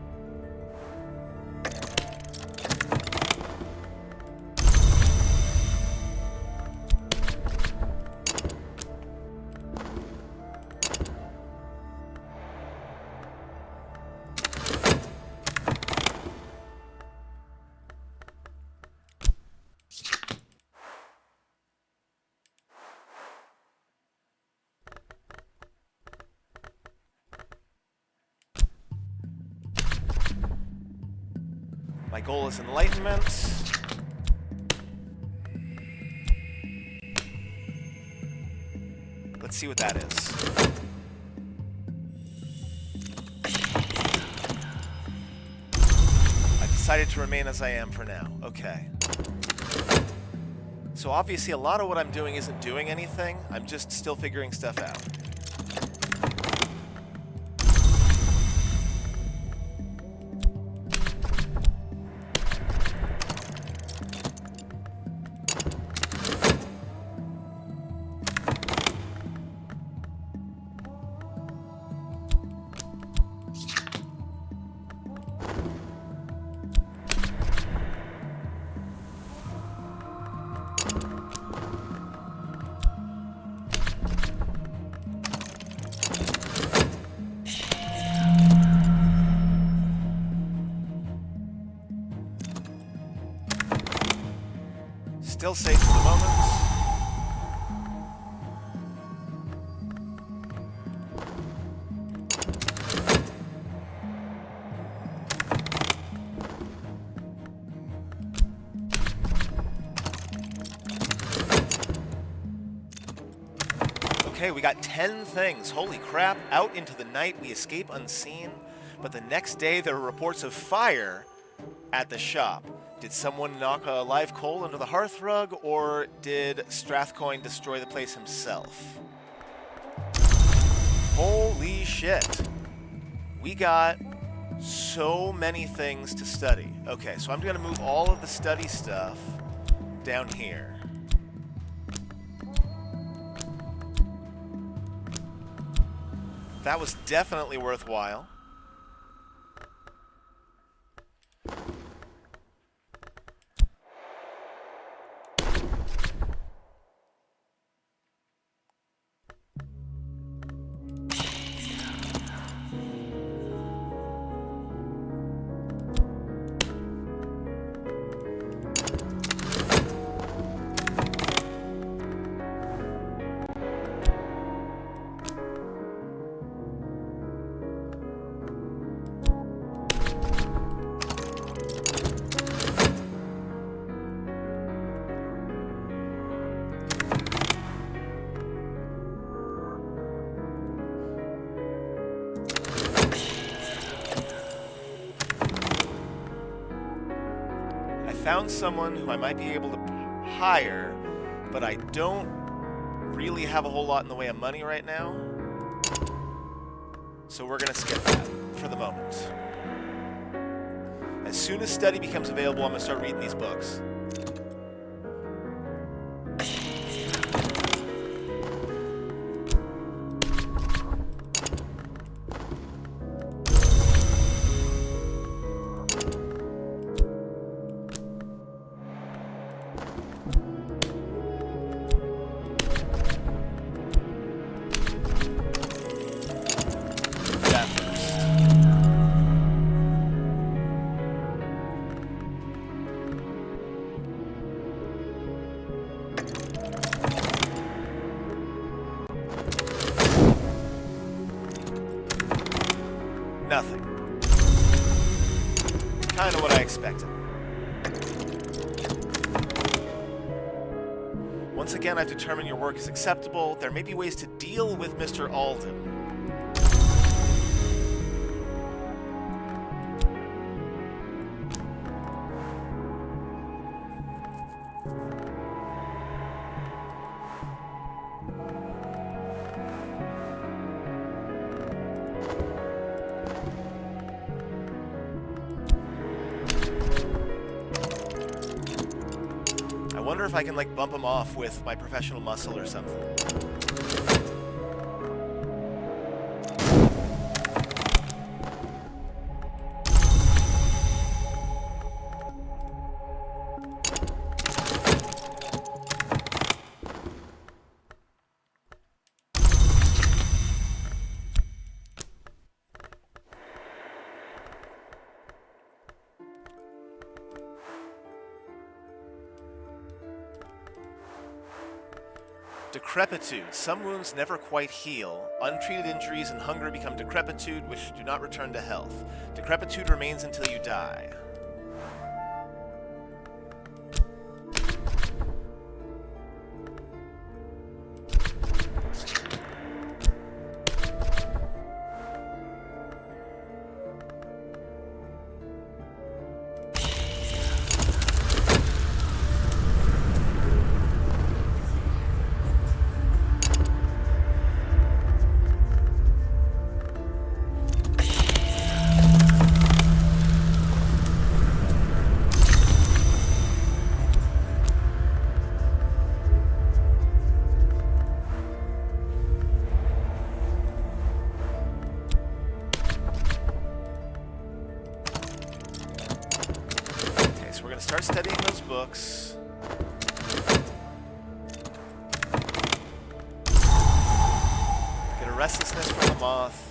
Speaker 1: My goal is enlightenment. Let's see what that is. I've decided to remain as I am for now. Okay. So obviously a lot of what I'm doing isn't doing anything. I'm just still figuring stuff out. Still safe for the moment. Okay, we got 10 things. Holy crap. Out into the night, we escape unseen. But the next day, there are reports of fire at the shop. Did someone knock a live coal under the hearth rug, or did Strathcoin destroy the place himself? Holy shit. We got so many things to study. Okay, so I'm going to move all of the study stuff down here. That was definitely worthwhile. found someone who I might be able to hire, but I don't really have a whole lot in the way of money right now. So we're going to skip that for the moment. As soon as study becomes available, I'm going to start reading these books. Nothing. Kind of what I expected. Once again, I've determined your work is acceptable. There may be ways to deal with Mr. Alden. I wonder if I can, like, bump him off with my professional muscle or something. Decrepitude. Some wounds never quite heal. Untreated injuries and hunger become decrepitude, which do not return to health. Decrepitude remains until you die. Start studying those books. Get a restlessness from the moth.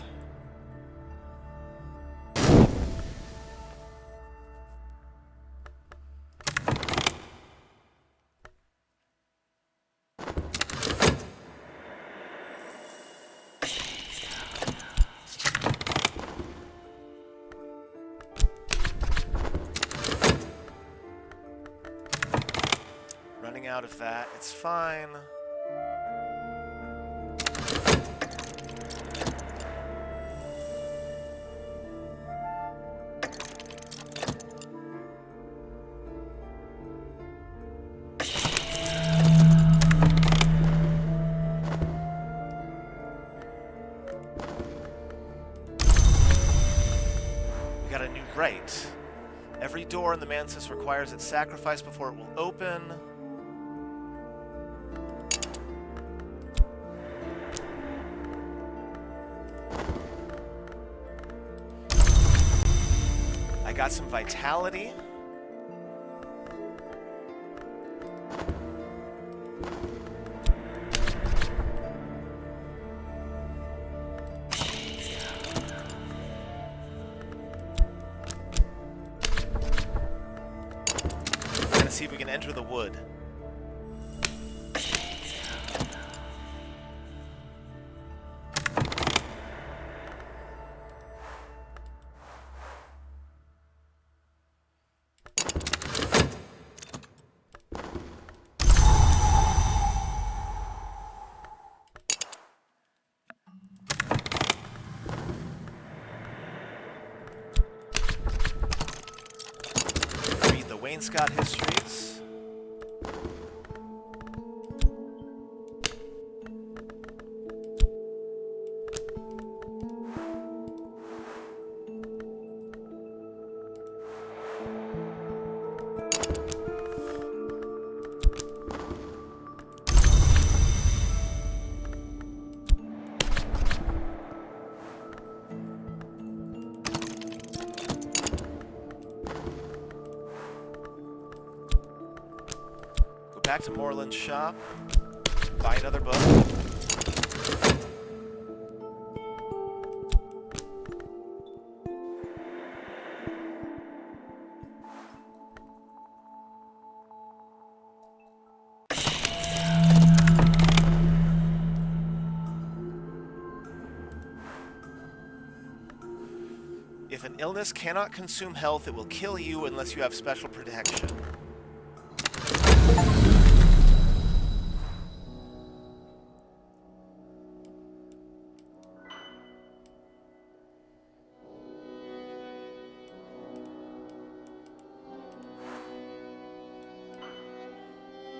Speaker 1: Out of that, it's fine. We got a new rite. Every door in the mantis requires its sacrifice before it will open. I got some vitality. We're gonna see if we can enter the wood. wainscot histories. Back to Moreland's shop, buy another book. If an illness cannot consume health, it will kill you unless you have special protection.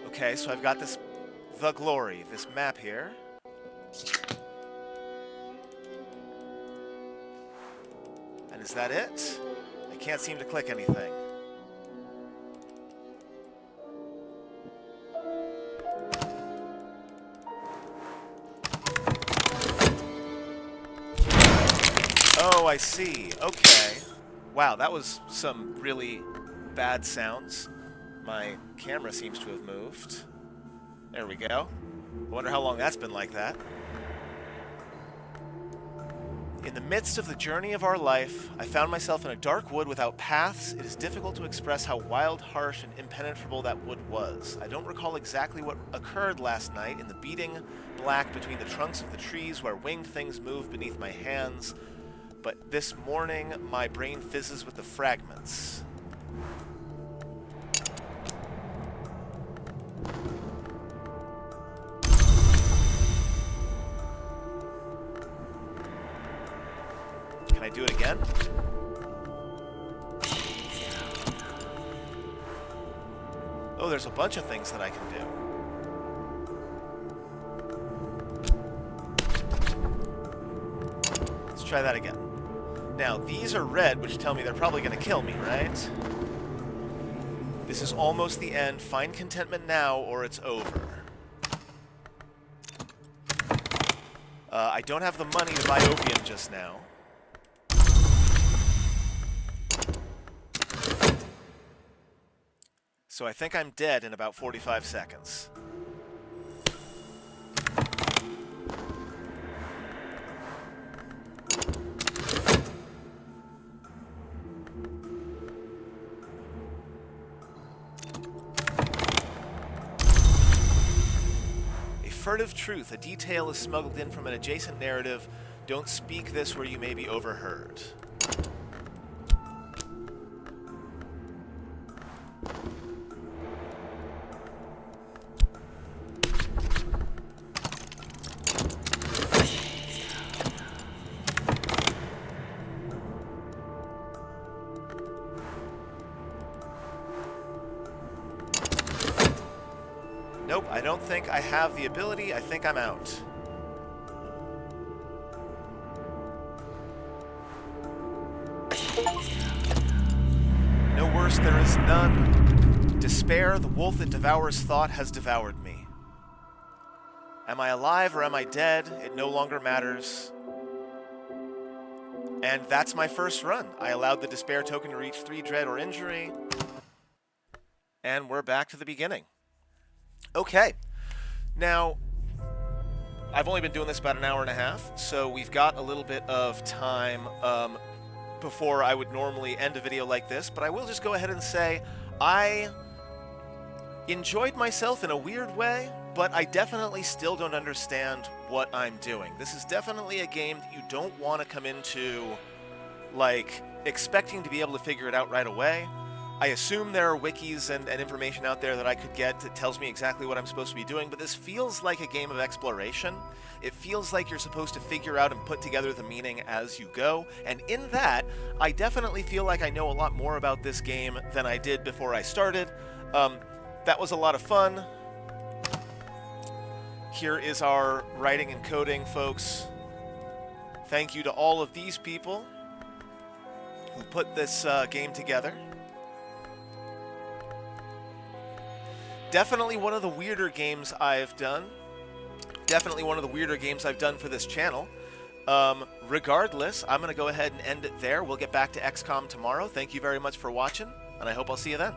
Speaker 1: Okay, so I've got this, The Glory, this map here. And is that it? I can't seem to click anything. Oh, I see. Okay. Wow, that was some really bad sounds. My camera seems to have moved. There we go. I wonder how long that's been like that. In the midst of the journey of our life, I found myself in a dark wood without paths. It is difficult to express how wild, harsh, and impenetrable that wood was. I don't recall exactly what occurred last night in the beating black between the trunks of the trees where winged things move beneath my hands, but this morning my brain fizzes with the fragments. Can I do it again? Oh, there's a bunch of things that I can do. Let's try that again. Now, these are red, which tell me they're probably going to kill me, right? This is almost the end. Find contentment now, or it's over. I don't have the money to buy opium just now. So I think I'm dead in about 45 seconds. A furtive truth. A detail is smuggled in from an adjacent narrative. Don't speak this where you may be overheard. Nope, I don't think I have the ability. I think I'm out. No worse, there is none. Despair, the wolf that devours thought, has devoured me. Am I alive or am I dead? It no longer matters. And that's my first run. I allowed the despair token to reach 3 dread or injury. And we're back to the beginning. Okay, now, I've only been doing this about an hour and a half, so we've got a little bit of time before I would normally end a video like this, but I will just go ahead and say I enjoyed myself in a weird way, but I definitely still don't understand what I'm doing. This is definitely a game that you don't want to come into, like, expecting to be able to figure it out right away. I assume there are wikis and information out there that I could get that tells me exactly what I'm supposed to be doing, but this feels like a game of exploration. It feels like you're supposed to figure out and put together the meaning as you go, and in that, I definitely feel like I know a lot more about this game than I did before I started. That was a lot of fun. Here is our writing and coding, folks. Thank you to all of these people who put this game together. Definitely one of the weirder games I've done. Definitely one of the weirder games I've done for this channel. Regardless, I'm going to go ahead and end it there. We'll get back to XCOM tomorrow. Thank you very much for watching, and I hope I'll see you then.